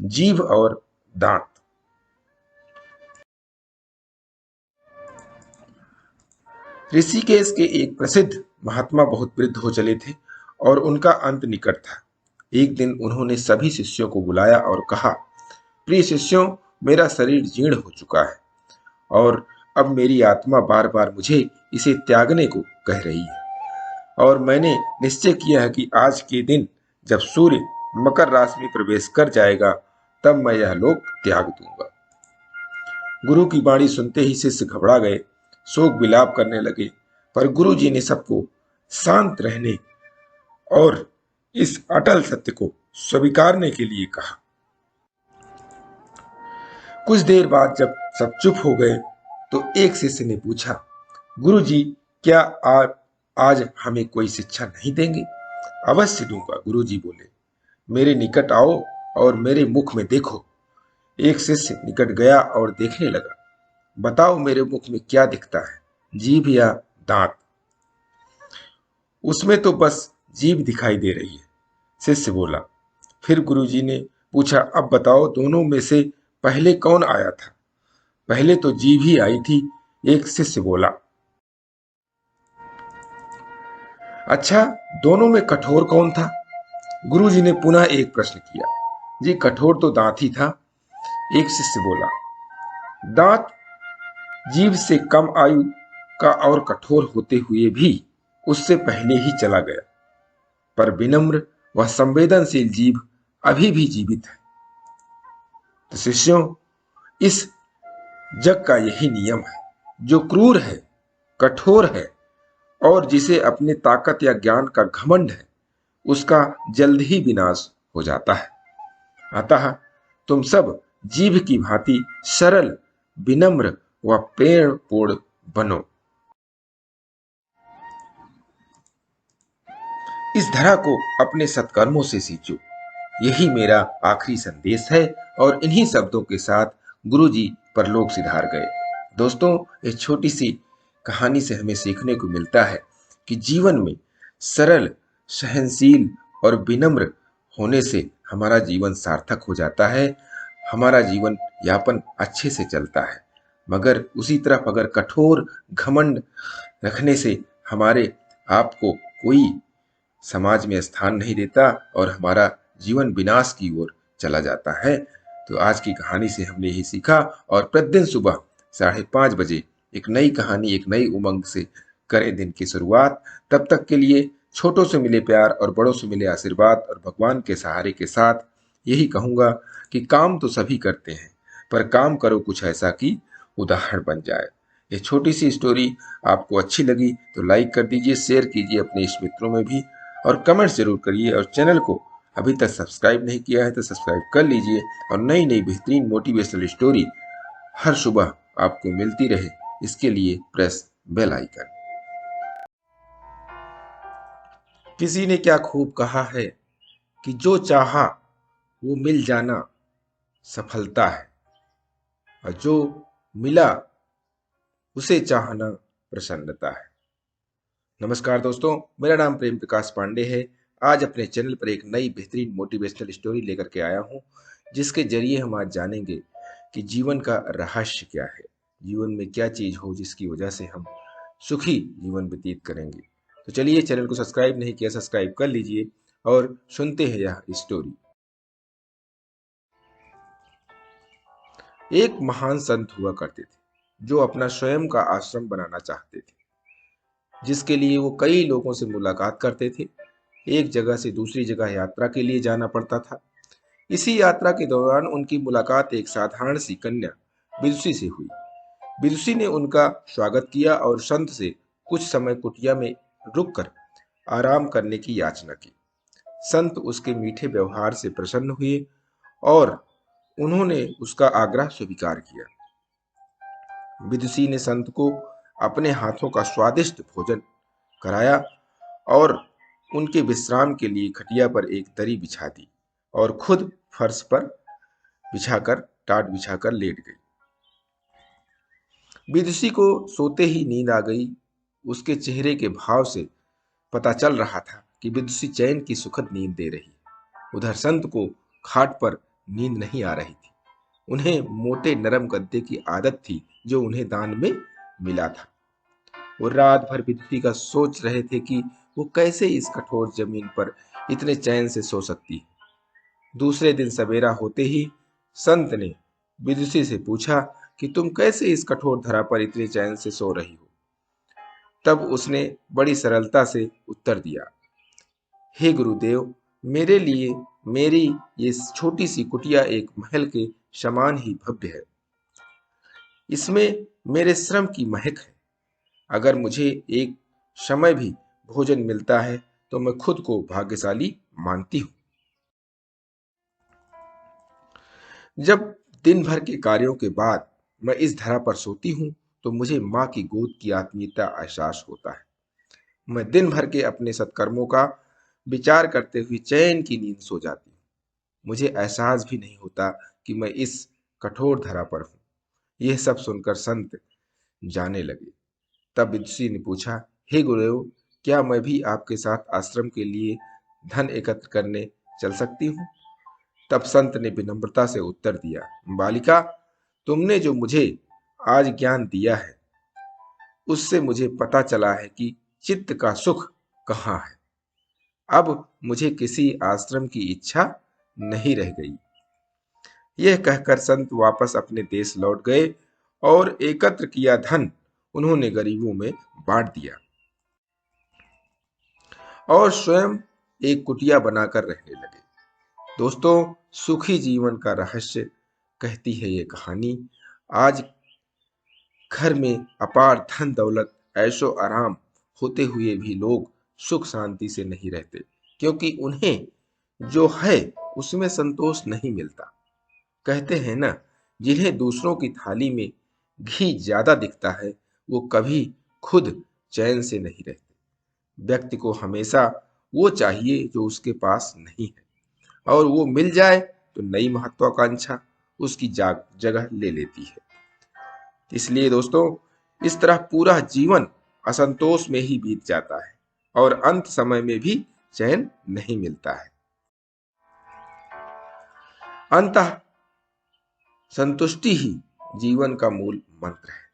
जीभ और दांत। ऋषिकेश के एक प्रसिद्ध महात्मा बहुत वृद्ध हो चले थे और उनका अंत निकट था। एक दिन उन्होंने सभी शिष्यों को बुलाया और कहा, प्रिय शिष्यों, मेरा शरीर जीर्ण हो चुका है और अब मेरी आत्मा बार बार मुझे इसे त्यागने को कह रही है। और मैंने निश्चय किया है कि आज के दिन जब सूर्य मकर राशि में प्रवेश कर जाएगा, तब मैं यह लोक त्याग दूंगा। गुरु की वाणी सुनते ही शिष्य घबरा गए, शोक विलाप करने लगे, पर गुरु जी ने सबको शांत रहने और इस अटल सत्य को स्वीकारने के लिए कहा। कुछ देर बाद जब सब चुप हो गए तो एक शिष्य ने पूछा, गुरु जी, क्या आप आज हमें कोई शिक्षा नहीं देंगे? अवश्य दूंगा, गुरु जी बोले। मेरे निकट आओ और मेरे मुख में देखो। एक शिष्य निकट गया और देखने लगा। बताओ, मेरे मुख में क्या दिखता है, जीभ या दांत? उसमें तो बस जीभ दिखाई दे रही है, शिष्य बोला। फिर गुरुजी ने पूछा, अब बताओ दोनों में से पहले कौन आया था? पहले तो जीभ ही आई थी, एक शिष्य बोला। अच्छा, दोनों में कठोर कौन था? गुरुजी ने पुनः एक प्रश्न किया। जी, कठोर तो दांत ही था, एक शिष्य बोला। दांत जीभ से कम आयु का और कठोर होते हुए भी उससे पहले ही चला गया, पर विनम्र व संवेदनशील जीभ अभी भी जीवित है। तो शिष्यों, इस जग का यही नियम है। जो क्रूर है, कठोर है और जिसे अपने ताकत या ज्ञान का घमंड है, उसका जल्द ही विनाश हो जाता है। अतः तुम सब जीभ की भांति सरल, विनम्र व प्रेमपूर्ण बनो। इस धरा को अपने सत्कर्मों से सींचो, यही मेरा आखिरी संदेश है। और इन्हीं शब्दों के साथ गुरुजी परलोक सिधार गए। दोस्तों, इस छोटी सी कहानी से हमें सीखने को मिलता है कि जीवन में सरल, सहनशील और विनम्र होने से हमारा जीवन सार्थक हो जाता है, हमारा जीवन यापन अच्छे से चलता है। मगर उसी तरफ अगर कठोर घमंड रखने से हमारे आप को कोई समाज में स्थान नहीं देता और हमारा जीवन विनाश की ओर चला जाता है। तो आज की कहानी से हमने यही सीखा और प्रतिदिन सुबह 5:30 बजे एक नई कहानी, एक नई उमंग से करें दिन की शुरुआत। तब तक के लिए छोटों से मिले प्यार और बड़ों से मिले आशीर्वाद और भगवान के सहारे के साथ यही कहूंगा कि काम तो सभी करते हैं, पर काम करो कुछ ऐसा कि उदाहरण बन जाए। ये छोटी सी स्टोरी आपको अच्छी लगी तो लाइक कर दीजिए, शेयर कीजिए अपने इष्ट मित्रों में भी और कमेंट्स जरूर करिए। और चैनल को अभी तक सब्सक्राइब नहीं किया है तो सब्सक्राइब कर लीजिए और नई नई बेहतरीन मोटिवेशनल स्टोरी हर सुबह आपको मिलती रहे, इसके लिए प्रेस बेल आइकन। किसी ने क्या खूब कहा है कि जो चाहा वो मिल जाना सफलता है, और जो मिला उसे चाहना प्रसन्नता है। नमस्कार दोस्तों, मेरा नाम प्रेम प्रकाश पांडे है। आज अपने चैनल पर एक नई बेहतरीन मोटिवेशनल स्टोरी लेकर के आया हूं, जिसके जरिए हम आज जानेंगे कि जीवन का रहस्य क्या है, जीवन में क्या चीज हो जिसकी वजह से हम सुखी जीवन व्यतीत करेंगे। तो चलिए, चैनल को सब्सक्राइब नहीं किया सब्सक्राइब कर लीजिए और सुनते हैं यह स्टोरी। एक महान संत हुआ करते थे जो अपना स्वयं का आश्रम बनाना चाहते थे, जिसके लिए वो कई लोगों से मुलाकात करते थे। एक जगह से दूसरी जगह यात्रा के लिए जाना पड़ता था। इसी यात्रा के दौरान उनकी मुलाकात एक साधारण सी कन्या विदुषी से हुई। विदुषी ने उनका स्वागत किया और संत से कुछ समय कुटिया में रुककर आराम करने की याचना की। संत उसके मीठे व्यवहार से प्रसन्न हुए और उन्होंने उसका आग्रह स्वीकार किया। विदुषी ने संत को अपने हाथों का स्वादिष्ट भोजन कराया और उनके विश्राम के लिए खटिया पर एक दरी बिछा दी और खुद फर्श पर बिछाकर टाट बिछाकर लेट गई। विदुषी को सोते ही नींद आ गई। उसके चेहरे के भाव से पता चल रहा था कि विदुषी चैन की सुखद नींद दे रही है। उधर संत को खाट पर नींद नहीं आ रही थी। उन्हें मोटे नरम गद्दे की आदत थी जो उन्हें दान में मिला था। वो रात भर विदुषी का सोच रहे थे कि वो कैसे इस कठोर जमीन पर इतने चैन से सो सकती है। दूसरे दिन सवेरा होते ही संत ने विदुषी से पूछा कि तुम कैसे इस कठोर धरा पर इतने चैन से सो रही हो? तब उसने बड़ी सरलता से उत्तर दिया, हे गुरुदेव, मेरे लिए मेरी ये छोटी सी कुटिया एक महल के समान ही भव्य है। इसमें मेरे श्रम की महक है। अगर मुझे एक समय भी भोजन मिलता है तो मैं खुद को भाग्यशाली मानती हूँ। जब दिन भर के कार्यों के बाद मैं इस धरा पर सोती हूँ तो मुझे माँ की गोद की आत्मीयता एहसास होता है। मैं दिन भर के अपने सत्कर्मों का विचार करते हुए चैन की नींद सो जाती हूँ। मुझे एहसास भी नहीं होता कि मैं इस कठोर धरा पर हूँ। यह सब सुनकर संत जाने लगे। तब विदुषी ने पूछा, हे गुरुदेव, क्या मैं भी आपके साथ आश्रम के लिए धन एकत्र करने चल सकती हूँ? तब संत ने विनम्रता से उत्तर दिया, बालिका, तुमने जो मुझे आज ज्ञान दिया है उससे मुझे पता चला है कि चित्त का सुख कहाँ है। अब मुझे किसी आश्रम की इच्छा नहीं रह गई। यह कहकर संत वापस अपने देश लौट गए और एकत्र किया धन उन्होंने गरीबों में बांट दिया और स्वयं एक कुटिया बनाकर रहने लगे। दोस्तों, सुखी जीवन का रहस्य कहती है ये कहानी। आज घर में अपार धन दौलत ऐशो आराम होते हुए भी लोग सुख शांति से नहीं रहते, क्योंकि उन्हें जो है उसमें संतोष नहीं मिलता। कहते हैं ना, जिन्हें दूसरों की थाली में घी ज्यादा दिखता है वो कभी खुद चैन से नहीं रहते। व्यक्ति को हमेशा वो चाहिए जो उसके पास नहीं है, और वो मिल जाए तो नई महत्वाकांक्षा उसकी जगह ले लेती है। इसलिए दोस्तों, इस तरह पूरा जीवन असंतोष में ही बीत जाता है और अंत समय में भी चैन नहीं मिलता है। अंततः संतुष्टि ही जीवन का मूल मंत्र है।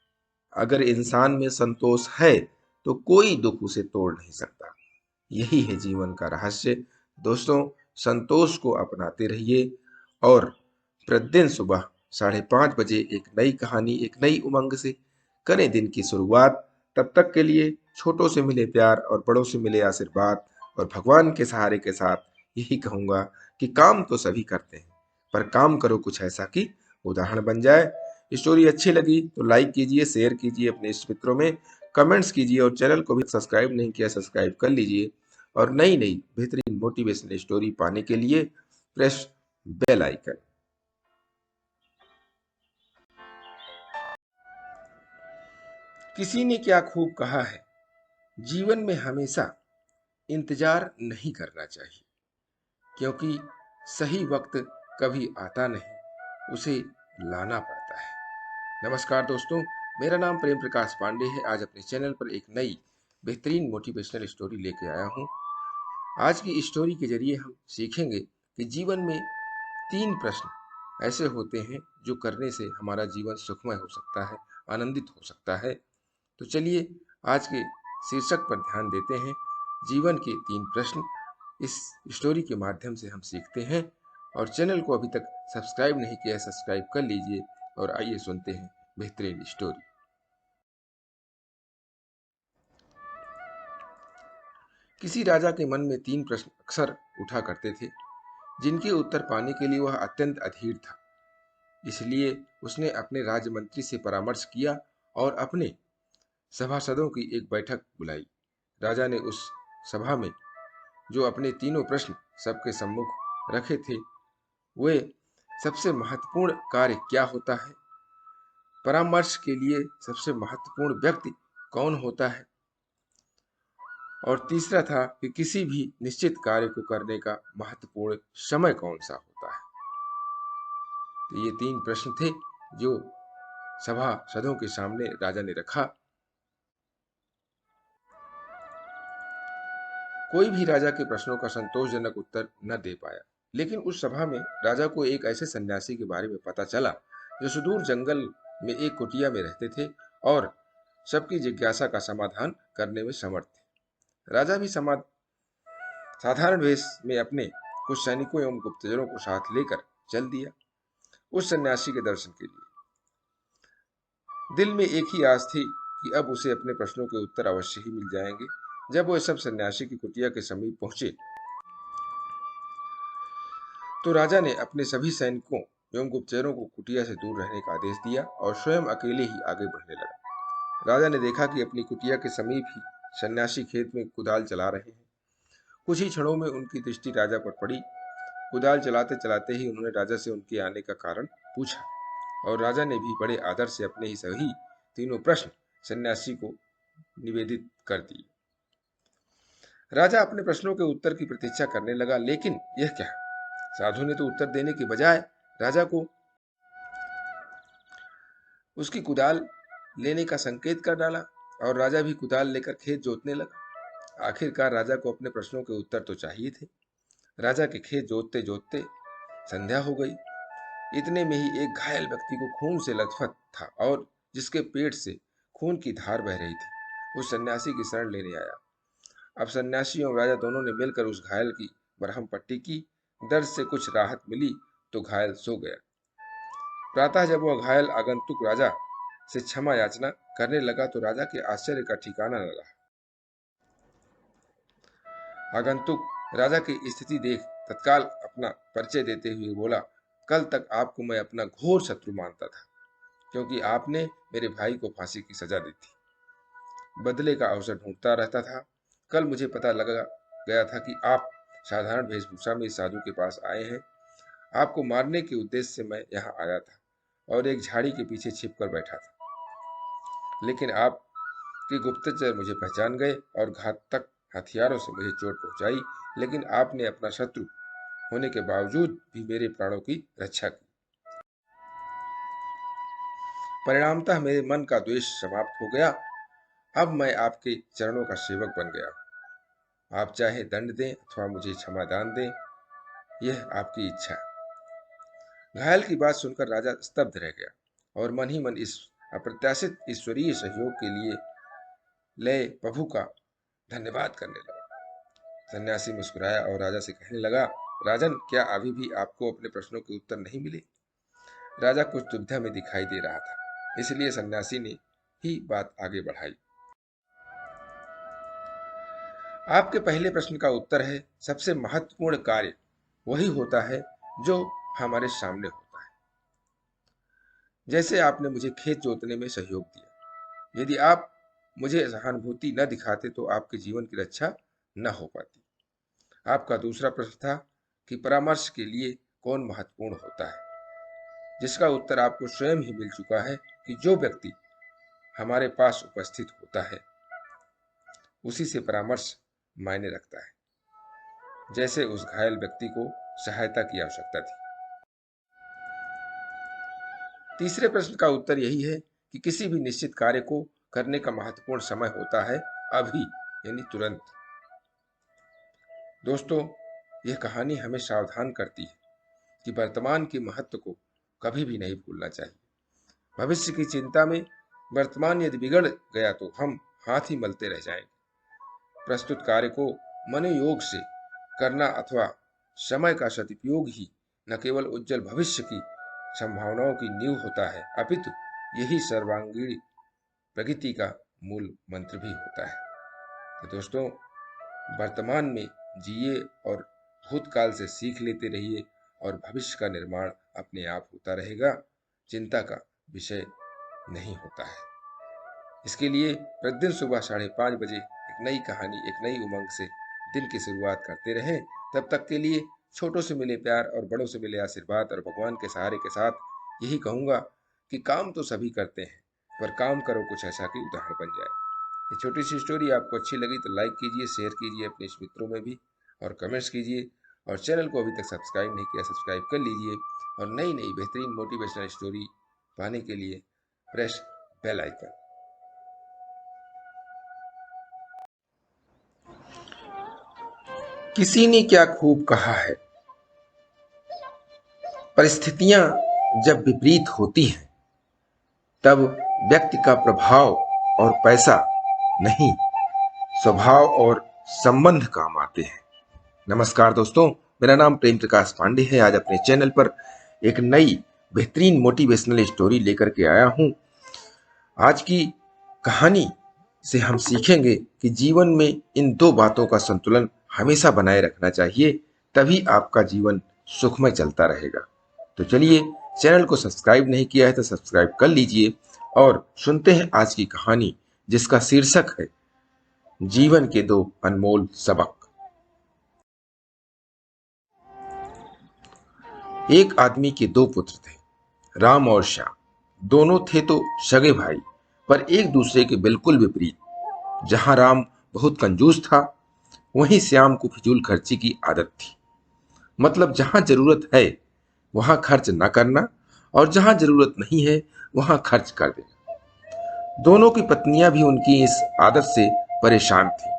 अगर इंसान में संतोष है तो कोई दुख उसे तोड़ नहीं सकता। यही है जीवन का रहस्य। दोस्तों, संतोष को अपनाते रहिए और प्रतिदिन सुबह 5:30 बजे एक नई कहानी, एक नई उमंग से करें दिन की शुरुआत। तब तक के लिए छोटों से मिले प्यार और बड़ों से मिले आशीर्वाद और भगवान के सहारे के साथ यही कहूंगा कि काम तो सभी करते हैं, पर काम करो कुछ ऐसा कि उदाहरण बन जाए। स्टोरी अच्छी लगी तो लाइक कीजिए, शेयर कीजिए अपने इष्ट मित्रों में, कमेंट्स कीजिए और चैनल को भी सब्सक्राइब नहीं किया सब्सक्राइब कर लीजिए। और नई नई बेहतरीन मोटिवेशनल स्टोरी पाने के लिए प्रेस बेल आइकन। किसी ने क्या खूब कहा है, जीवन में हमेशा इंतजार नहीं करना चाहिए, क्योंकि सही वक्त कभी आता नहीं, उसे लाना पड़ता है। नमस्कार दोस्तों, मेरा नाम प्रेम प्रकाश पांडे है। आज अपने चैनल पर एक नई बेहतरीन मोटिवेशनल स्टोरी लेके आया हूँ। आज की स्टोरी के जरिए हम सीखेंगे कि जीवन में 3 प्रश्न ऐसे होते हैं जो करने से हमारा जीवन सुखमय हो सकता है, आनंदित हो सकता है। तो चलिए आज के शीर्षक पर ध्यान देते हैं। जीवन के 3 प्रश्न इस स्टोरी के माध्यम से हम सीखते हैं। और चैनल को अभी तक सब्सक्राइब नहीं किया है, सब्सक्राइब कर लीजिए। और आइए सुनते हैं बेहतरीन स्टोरी। किसी राजा के मन में 3 प्रश्न अक्सर उठा करते थे, जिनके उत्तर पाने के लिए वह अत्यंत अधीर था। इसलिए उसने अपने राजमंत्री से परामर्श किया और अपने सभासदों की एक बैठक बुलाई। राजा ने उस सभा में जो अपने तीनों प्रश्न सबके सम्मुख रखे थे, वे सबसे महत्वपूर्ण कार्य क्या होता है, परामर्श के लिए सबसे महत्वपूर्ण व्यक्ति कौन होता है, और तीसरा था कि किसी भी निश्चित कार्य को करने का महत्वपूर्ण समय कौन सा होता है। तो ये 3 प्रश्न थे जो सभासदों के सामने राजा ने रखा। कोई भी राजा के प्रश्नों का संतोषजनक उत्तर न दे पाया, लेकिन उस सभा में राजा को एक ऐसे सन्यासी के बारे में पता चला जो सुदूर जंगल में एक कुटिया में रहते थे और सबकी जिज्ञासा का समाधान करने में समर्थ थे। राजा भी साधारण वेश में अपने कुछ सैनिकों एवं गुप्तचरों को साथ लेकर चल दिया उस सन्यासी के दर्शन के लिए। दिल में एक ही आस थी कि अब उसे अपने प्रश्नों के उत्तर अवश्य ही मिल जाएंगे। जब वह सब सन्यासी की कुटिया के समीप पहुंचे तो राजा ने अपने सभी सैनिकों एवं गुप्तचरों को कुटिया से दूर रहने का आदेश दिया और स्वयं अकेले ही आगे बढ़ने लगा। राजा ने देखा कि अपनी कुटिया के समीप ही सन्यासी खेत में कुदाल चला रहे हैं। कुछ ही क्षणों में उनकी दृष्टि राजा पर पड़ी। कुदाल चलाते चलाते ही उन्होंने राजा से उनके आने का कारण पूछा और राजा ने भी बड़े आदर से अपने ही सही तीनों प्रश्न सन्यासी को निवेदित कर दिए। राजा अपने प्रश्नों के उत्तर की प्रतीक्षा करने लगा, लेकिन यह क्या, साधु ने तो उत्तर देने के बजाय राजा को उसकी कुदाल लेने का संकेत कर डाला और राजा भी कुदाल लेकर खेत जोतने लगा। आखिरकार राजा को अपने प्रश्नों के उत्तर तो चाहिए थे। राजा के खेत जोतते जोतते संध्या हो गई। इतने में ही एक घायल व्यक्ति को खून से लथपथ था और जिसके पेट से खून की धार बह रही थी, उस सन्यासी की शरण लेने आया। अब सन्यासी और राजा दोनों ने मिलकर उस घायल की मरहम पट्टी की। दर्द से कुछ राहत मिली तो घायल सो गया। प्रातः जब वह घायल आगंतुक राजा से क्षमा याचना करने लगा तो राजा के आश्चर्य का ठिकाना न रहा। आगंतुक राजा की स्थिति देख तत्काल अपना परिचय देते हुए बोला, कल तक आपको मैं अपना घोर शत्रु मानता था, क्योंकि आपने मेरे भाई को फांसी की सजा दी थी। बदले का अवसर ढूंढता रहता था। कल मुझे पता लगा गया था कि आप साधारण वेशभूषा में इस साधु के पास आए हैं। आपको मारने के उद्देश्य से मैं यहाँ आया था और एक झाड़ी के पीछे छिपकर बैठा था, लेकिन आपके गुप्तचर मुझे पहचान गए और घातक हथियारों से मुझे चोट पहुंचाई, लेकिन आपने अपना शत्रु होने के बावजूद भी मेरे प्राणों की रक्षा की। परिणामतः मेरे मन का द्वेष समाप्त हो गया। अब मैं आपके चरणों का सेवक बन गया। आप चाहे दंड दें अथवा मुझे क्षमादान दें, यह आपकी इच्छा। घायल की बात सुनकर राजा स्तब्ध रह गया और मन ही मन इस अप्रत्याशित ईश्वरीय सहयोग के लिए लय प्रभु का धन्यवाद करने लगा। सन्यासी मुस्कुराया और राजा से कहने लगा, राजन, क्या अभी भी आपको अपने प्रश्नों के उत्तर नहीं मिले? राजा कुछ दुविधा में दिखाई दे रहा था, इसलिए सन्यासी ने ही बात आगे बढ़ाई। आपके पहले प्रश्न का उत्तर है, सबसे महत्वपूर्ण कार्य वही होता है जो हमारे सामने होता है। जैसे आपने मुझे खेत जोतने में सहयोग दिया। यदि आप मुझे सहानुभूति न दिखाते तो आपके जीवन की रक्षा न हो पाती। आपका दूसरा प्रश्न था कि परामर्श के लिए कौन महत्वपूर्ण होता है, जिसका उत्तर आपको स्वयं ही मिल चुका है कि जो व्यक्ति हमारे पास उपस्थित होता है उसी से परामर्श मायने रखता है, जैसे उस घायल व्यक्ति को सहायता की आवश्यकता थी। तीसरे प्रश्न का उत्तर यही है कि किसी भी निश्चित कार्य को करने का महत्वपूर्ण समय होता है अभी, यानी तुरंत। दोस्तों, यह कहानी हमें सावधान करती है कि वर्तमान के महत्व को कभी भी नहीं भूलना चाहिए। भविष्य की चिंता में वर्तमान यदि बिगड़ गया तो हम हाथ ही मलते रह जाएंगे। प्रस्तुत कार्य को मनोयोग से करना अथवा समय का सदुपयोग ही न केवल उज्जवल भविष्य की संभावनाओं की नींव होता है, अपितु यही सर्वांगीण प्रगति का मूल मंत्र भी होता है। तो दोस्तों, वर्तमान में जिए और भूतकाल से सीख लेते रहिए और भविष्य का निर्माण अपने आप होता रहेगा, चिंता का विषय नहीं होता है। इसके लिए प्रतिदिन सुबह 5:30 बजे एक नई कहानी, एक नई उमंग से दिन की शुरुआत करते रहें। तब तक के लिए छोटों से मिले प्यार और बड़ों से मिले आशीर्वाद और भगवान के सहारे के साथ यही कहूँगा कि काम तो सभी करते हैं, पर काम करो कुछ ऐसा कि उदाहरण बन जाए। ये छोटी सी स्टोरी आपको अच्छी लगी तो लाइक कीजिए, शेयर कीजिए अपने मित्रों में भी और कमेंट्स कीजिए। और चैनल को अभी तक सब्सक्राइब नहीं किया, सब्सक्राइब कर लीजिए और नई नई बेहतरीन मोटिवेशनल स्टोरी पाने के लिए प्रेस बेल आइकन। किसी ने क्या खूब कहा है, परिस्थितियां जब विपरीत होती हैं तब व्यक्ति का प्रभाव और पैसा नहीं, स्वभाव और संबंध काम आते हैं। नमस्कार दोस्तों, मेरा नाम प्रेम प्रकाश पांडे है। आज अपने चैनल पर एक नई बेहतरीन मोटिवेशनल स्टोरी लेकर के आया हूं। आज की कहानी से हम सीखेंगे कि जीवन में इन दो बातों का संतुलन हमेशा बनाए रखना चाहिए, तभी आपका जीवन सुखमय चलता रहेगा। तो चलिए, चैनल को सब्सक्राइब नहीं किया है तो सब्सक्राइब कर लीजिए और सुनते हैं आज की कहानी, जिसका शीर्षक है जीवन के दो अनमोल सबक। एक आदमी के दो पुत्र थे, राम और श्याम। दोनों थे तो सगे भाई, पर एक दूसरे के बिल्कुल विपरीत। जहां राम बहुत कंजूस था, वहीं श्याम को फिजूल खर्ची की आदत थी। मतलब जहां जरूरत है वहां खर्च न करना और जहां जरूरत नहीं है वहां खर्च कर देना। दोनों की पत्नियां भी उनकी इस आदत से परेशान थी।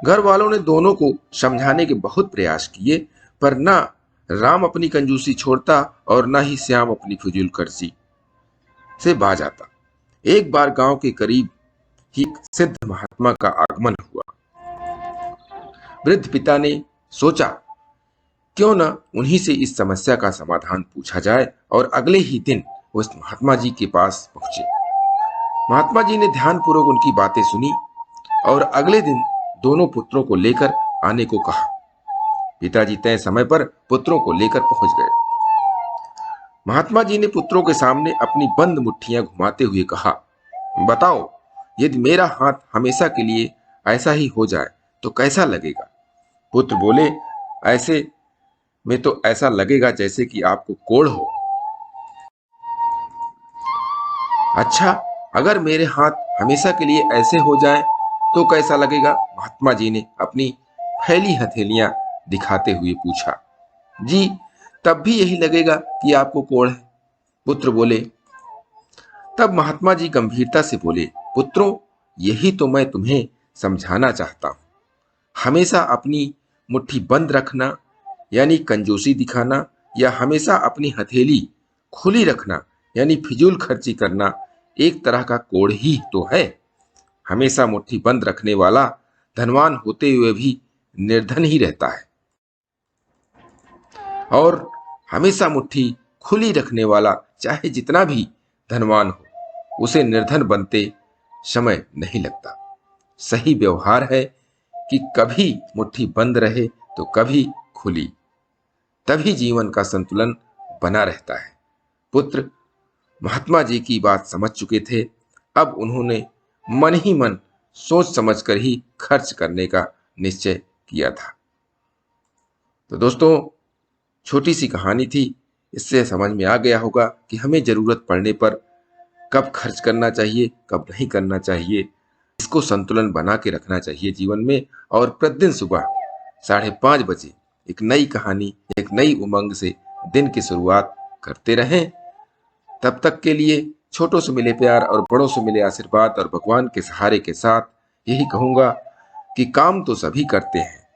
घर वालों ने दोनों को समझाने के बहुत प्रयास किए, पर ना राम अपनी कंजूसी छोड़ता और न ही श्याम अपनी फिजूल खर्ची से बाज आता। एक बार गांव के करीब ही एक सिद्ध महात्मा का आगमन हुआ। वृद्ध पिता ने सोचा क्यों न उन्हीं से इस समस्या का समाधान पूछा जाए, और अगले ही दिन उस महात्मा जी के पास पहुंचे। महात्मा जी ने ध्यानपूर्वक उनकी बातें सुनी और अगले दिन दोनों पुत्रों को लेकर आने को कहा। पिताजी तय समय पर पुत्रों को लेकर पहुंच गए। महात्मा जी ने पुत्रों के सामने अपनी बंद मुट्ठियां घुमाते हुए कहा, बताओ, यदि मेरा हाथ हमेशा के लिए ऐसा ही हो जाए तो कैसा लगेगा? पुत्र बोले, ऐसे में तो ऐसा लगेगा जैसे कि आपको कोढ़ हो। अच्छा, अगर मेरे हाथ हमेशा के लिए ऐसे हो जाए तो कैसा लगेगा? महात्मा जी ने अपनी फैली हथेलियां दिखाते हुए पूछा। जी, तब भी यही लगेगा कि आपको कोढ़ है, पुत्र बोले। तब महात्मा जी गंभीरता से बोले, पुत्रों, यही तो मैं तुम्हें समझाना चाहता हूं। हमेशा अपनी मुट्ठी बंद रखना यानी कंजूसी दिखाना, या हमेशा अपनी हथेली खुली रखना यानी फिजूल खर्ची करना एक तरह का कोढ़ ही तो है। हमेशा मुट्ठी बंद रखने वाला धनवान होते हुए भी निर्धन ही रहता है, और हमेशा मुट्ठी खुली रखने वाला चाहे जितना भी धनवान हो, उसे निर्धन बनते समय नहीं लगता। सही व्यवहार है कि कभी मुट्ठी बंद रहे तो कभी खुली, तभी जीवन का संतुलन बना रहता है। पुत्र महात्मा जी की बात समझ चुके थे। अब उन्होंने मन ही मन सोच समझकर ही खर्च करने का निश्चय किया था। तो दोस्तों, छोटी सी कहानी थी, इससे समझ में आ गया होगा कि हमें जरूरत पड़ने पर कब खर्च करना चाहिए, कब नहीं करना चाहिए। इसको संतुलन बना के रखना चाहिए जीवन में, और प्रतिदिन सुबह 5:30 बजे एक नई कहानी, एक नई उमंग से दिन की शुरुआत करते रहें। तब तक के लिए छोटों से मिले प्यार और बड़ों से मिले आशीर्वाद और भगवान के सहारे के साथ यही कहूंगा कि काम तो सभी करते हैं,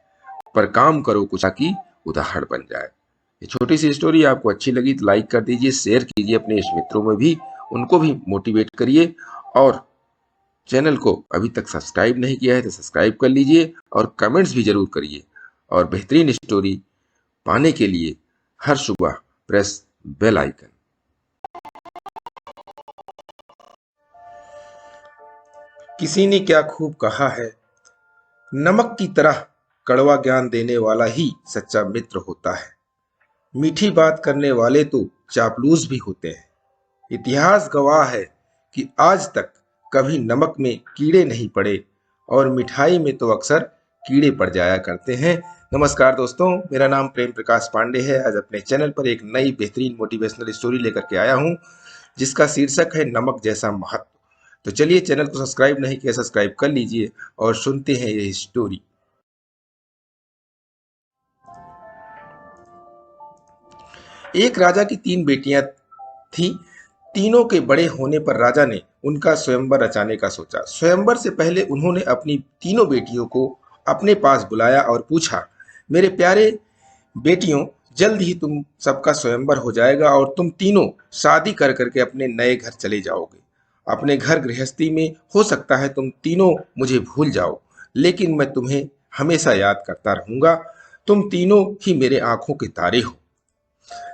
पर काम करो कुछ ताकि उदाहरण बन जाए। ये छोटी सी स्टोरी आपको अच्छी लगी तो लाइक कर दीजिए, शेयर कीजिए अपने इष्ट मित्रों में भी, उनको भी मोटिवेट करिए। और चैनल को अभी तक सब्सक्राइब नहीं किया है तो सब्सक्राइब कर लीजिए, और कमेंट्स भी जरूर करिए। और बेहतरीन स्टोरी पाने के लिए हर सुबह प्रेस बेल आइकन। किसी ने क्या खूब कहा है, नमक की तरह कड़वा ज्ञान देने वाला ही सच्चा मित्र होता है। मीठी बात करने वाले तो चापलूस भी होते हैं। इतिहास गवाह है कि आज तक कभी नमक में कीड़े नहीं पड़े, और मिठाई में तो अक्सर कीड़े पड़ जाया करते हैं। नमस्कार दोस्तों, मेरा नाम प्रेम प्रकाश पांडे है। आज अपने चैनल पर एक नई बेहतरीन मोटिवेशनल स्टोरी लेकर के आया हूं, जिसका शीर्षक है नमक जैसा महत्व। तो चलिए, चैनल को सब्सक्राइब नहीं किया सब्सक्राइब कर लीजिए और सुनते हैं ये स्टोरी। एक राजा की 3 बेटियां थी। तीनों के बड़े होने पर राजा ने उनका स्वयंवर रचाने का सोचा। स्वयंवर से पहले उन्होंने अपनी तीनों बेटियों को अपने पास बुलाया और पूछा, मेरे प्यारे बेटियों, जल्द ही तुम सबका स्वयंवर हो जाएगा और तुम तीनों शादी कर करके अपने नए घर चले जाओगे। अपने घर गृहस्थी में हो सकता है तुम तीनों मुझे भूल जाओ, लेकिन मैं तुम्हें हमेशा याद करता रहूंगा। तुम तीनों ही मेरे आंखों के तारे हो।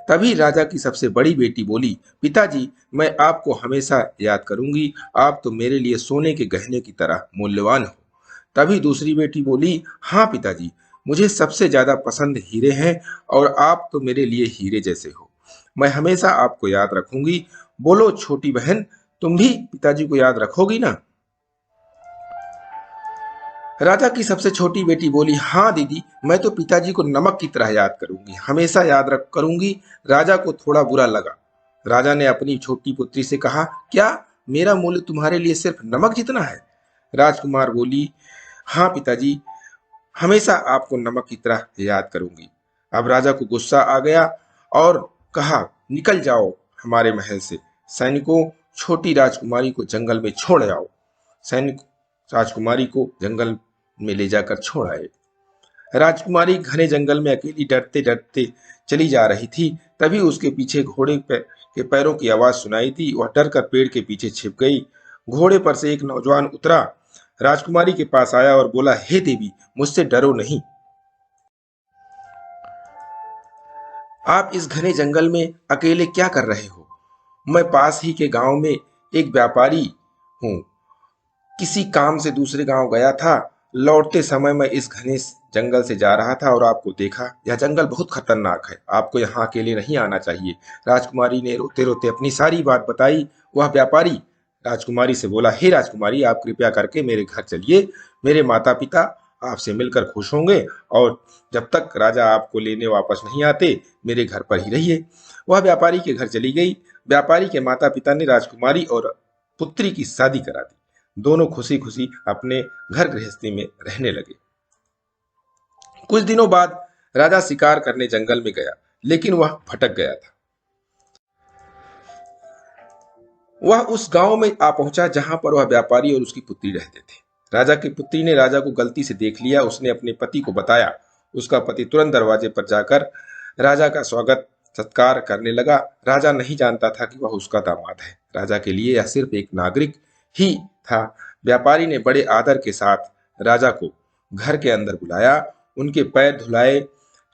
तभी राजा की सबसे बड़ी बेटी बोली, पिताजी, मैं आपको हमेशा याद करूंगी। आप तो मेरे लिए सोने के गहने की तरह मूल्यवान हो। तभी दूसरी बेटी बोली, हाँ पिताजी, मुझे सबसे ज्यादा पसंद हीरे हैं, और आप तो मेरे लिए हीरे जैसे हो। मैं हमेशा आपको याद रखूंगी। बोलो छोटी बहन, तुम भी पिताजी को याद रखोगी ना? राजा की सबसे छोटी बेटी बोली, हाँ दीदी, मैं तो पिताजी को नमक की तरह याद करूंगी, हमेशा याद रख करूंगी। राजा को थोड़ा बुरा लगा। राजा ने अपनी छोटी पुत्री से कहा, क्या मेरा मूल्य तुम्हारे लिए सिर्फ नमक जितना है? राजकुमार बोली, हाँ पिताजी, हमेशा आपको नमक की तरह याद करूंगी। अब राजा को गुस्सा आ गया और कहा, निकल जाओ हमारे महल से। सैनिकों, छोटी राजकुमारी को जंगल में छोड़ आओ। सैनिक राजकुमारी को जंगल में ले जाकर छोड़ आए। राजकुमारी घने जंगल में अकेली डरते डरते चली जा रही थी। तभी उसके पीछे के पैरों की आवाज सुनाई दी। वह डर कर पेड़ के पीछे छिप गई। घोड़े पर से एक नौजवान उतरा, राजकुमारी के पास आया और बोला, हे देवी, मुझसे डरो नहीं। आप इस घने जंगल में अकेले क्या कर रहे हो? मैं पास ही के गांव में एक व्यापारी हूँ। किसी काम से दूसरे गांव गया था। लौटते समय मैं इस घने जंगल से जा रहा था और आपको देखा। यह जंगल बहुत खतरनाक है। आपको यहाँ अकेले नहीं आना चाहिए। राजकुमारी ने रोते रोते अपनी सारी बात बताई। वह व्यापारी राजकुमारी से बोला, हे राजकुमारी, आप कृपया करके मेरे घर चलिए। मेरे माता पिता आपसे मिलकर खुश होंगे और जब तक राजा आपको लेने वापस नहीं आते, मेरे घर पर ही रहिए। वह व्यापारी के घर चली गई। व्यापारी के माता पिता ने राजकुमारी और पुत्री की शादी करा दी। दोनों खुशी खुशी अपने घर गृहस्थी में रहने लगे। कुछ दिनों बाद राजा शिकार करने जंगल में गया, लेकिन वह भटक गया था। वह उस गांव में आ पहुंचा जहां पर वह व्यापारी और उसकी पुत्री रहते थे। राजा की पुत्री ने राजा को गलती से देख लिया। उसने अपने पति को बताया। उसका पति तुरंत दरवाजे पर जाकर राजा का स्वागत सत्कार करने लगा। राजा नहीं जानता था कि वह उसका दामाद है। राजा के लिए यह सिर्फ एक नागरिक ही था। व्यापारी ने बड़े आदर के साथ राजा को घर के अंदर बुलाया, उनके पैर धुलाए,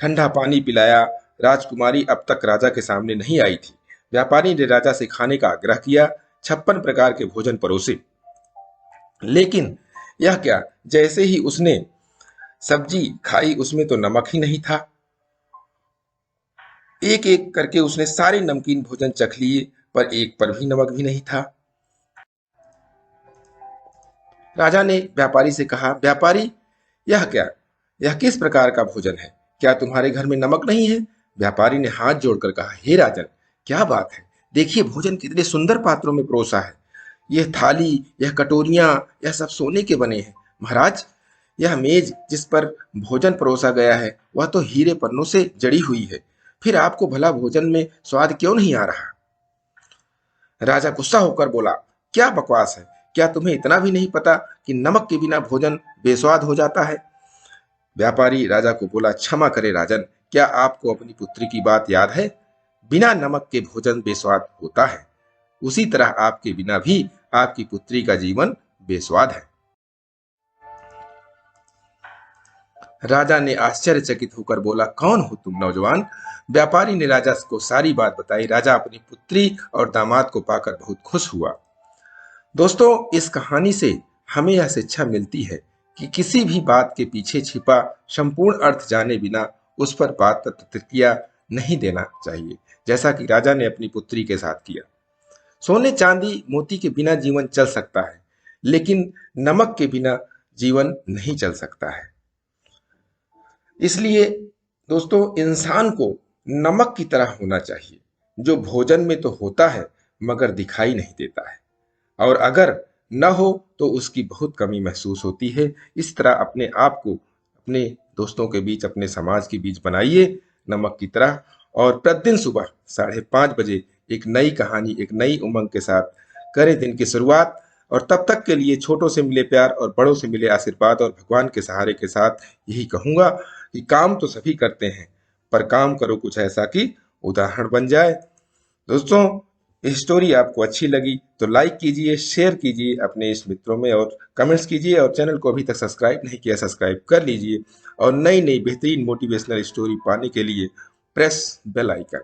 ठंडा पानी पिलाया। राजकुमारी अब तक राजा के सामने नहीं आई थी। व्यापारी ने राजा से खाने का आग्रह किया। 56 प्रकार के भोजन परोसे, लेकिन यह क्या, जैसे ही उसने सब्जी खाई उसमें तो नमक ही नहीं था। एक एक करके उसने सारे नमकीन भोजन चख लिए, पर एक पर भी नमक भी नहीं था। राजा ने व्यापारी से कहा, व्यापारी, यह क्या, यह किस प्रकार का भोजन है? क्या तुम्हारे घर में नमक नहीं है? व्यापारी ने हाथ जोड़कर कहा, हे राजन, क्या बात है? देखिए भोजन कितने सुंदर पात्रों में परोसा है। यह थाली, यह कटोरियां, यह सब सोने के बने हैं। महाराज, यह मेज जिस पर भोजन परोसा गया है वह तो हीरे पन्नों से जड़ी हुई है। फिर आपको भला भोजन में स्वाद क्यों नहीं आ रहा? राजा गुस्सा होकर बोला, क्या बकवास है? क्या तुम्हें इतना भी नहीं पता कि नमक के बिना भोजन बेस्वाद हो जाता है? व्यापारी राजा को बोला, क्षमा करे राजन, क्या आपको अपनी पुत्री की बात याद है? बिना नमक के भोजन बेस्वाद होता है, उसी तरह आपके बिना भी आपकी पुत्री का जीवन बेस्वाद है। राजा ने आश्चर्यचकित होकर बोला, कौन हो तुम नौजवान? व्यापारी ने राजा को सारी बात बताई। राजा अपनी पुत्री और दामाद को पाकर बहुत खुश हुआ। दोस्तों, इस कहानी से हमें यह शिक्षा मिलती है कि किसी भी बात के पीछे छिपा संपूर्ण अर्थ जाने बिना उस पर बात प्रतिक्रिया नहीं देना चाहिए, जैसा कि राजा ने अपनी पुत्री के साथ किया। सोने चांदी मोती के बिना जीवन चल सकता है, लेकिन नमक के बिना जीवन नहीं चल सकता है। इसलिए दोस्तों, इंसान को नमक की तरह होना चाहिए, जो भोजन में तो होता है मगर दिखाई नहीं देता है, और अगर न हो तो उसकी बहुत कमी महसूस होती है। इस तरह अपने आप को अपने दोस्तों के बीच, अपने समाज के बीच बनाइए नमक की तरह, और प्रतिदिन सुबह 5:30 बजे एक नई कहानी, एक नई उमंग के साथ करें दिन की शुरुआत। और तब तक के लिए छोटों से मिले प्यार और बड़ों से मिले आशीर्वाद और भगवान के सहारे के साथ यही कहूंगा कि काम तो सभी करते हैं, पर काम करो कुछ ऐसा कि उदाहरण बन जाए। दोस्तों, ये स्टोरी आपको अच्छी लगी तो लाइक कीजिए, शेयर कीजिए अपने इस मित्रों में, और कमेंट्स कीजिए, और चैनल को अभी तक सब्सक्राइब नहीं किया सब्सक्राइब कर लीजिए, और नई नई बेहतरीन मोटिवेशनल स्टोरी पाने के लिए प्रेस बेल आइकन।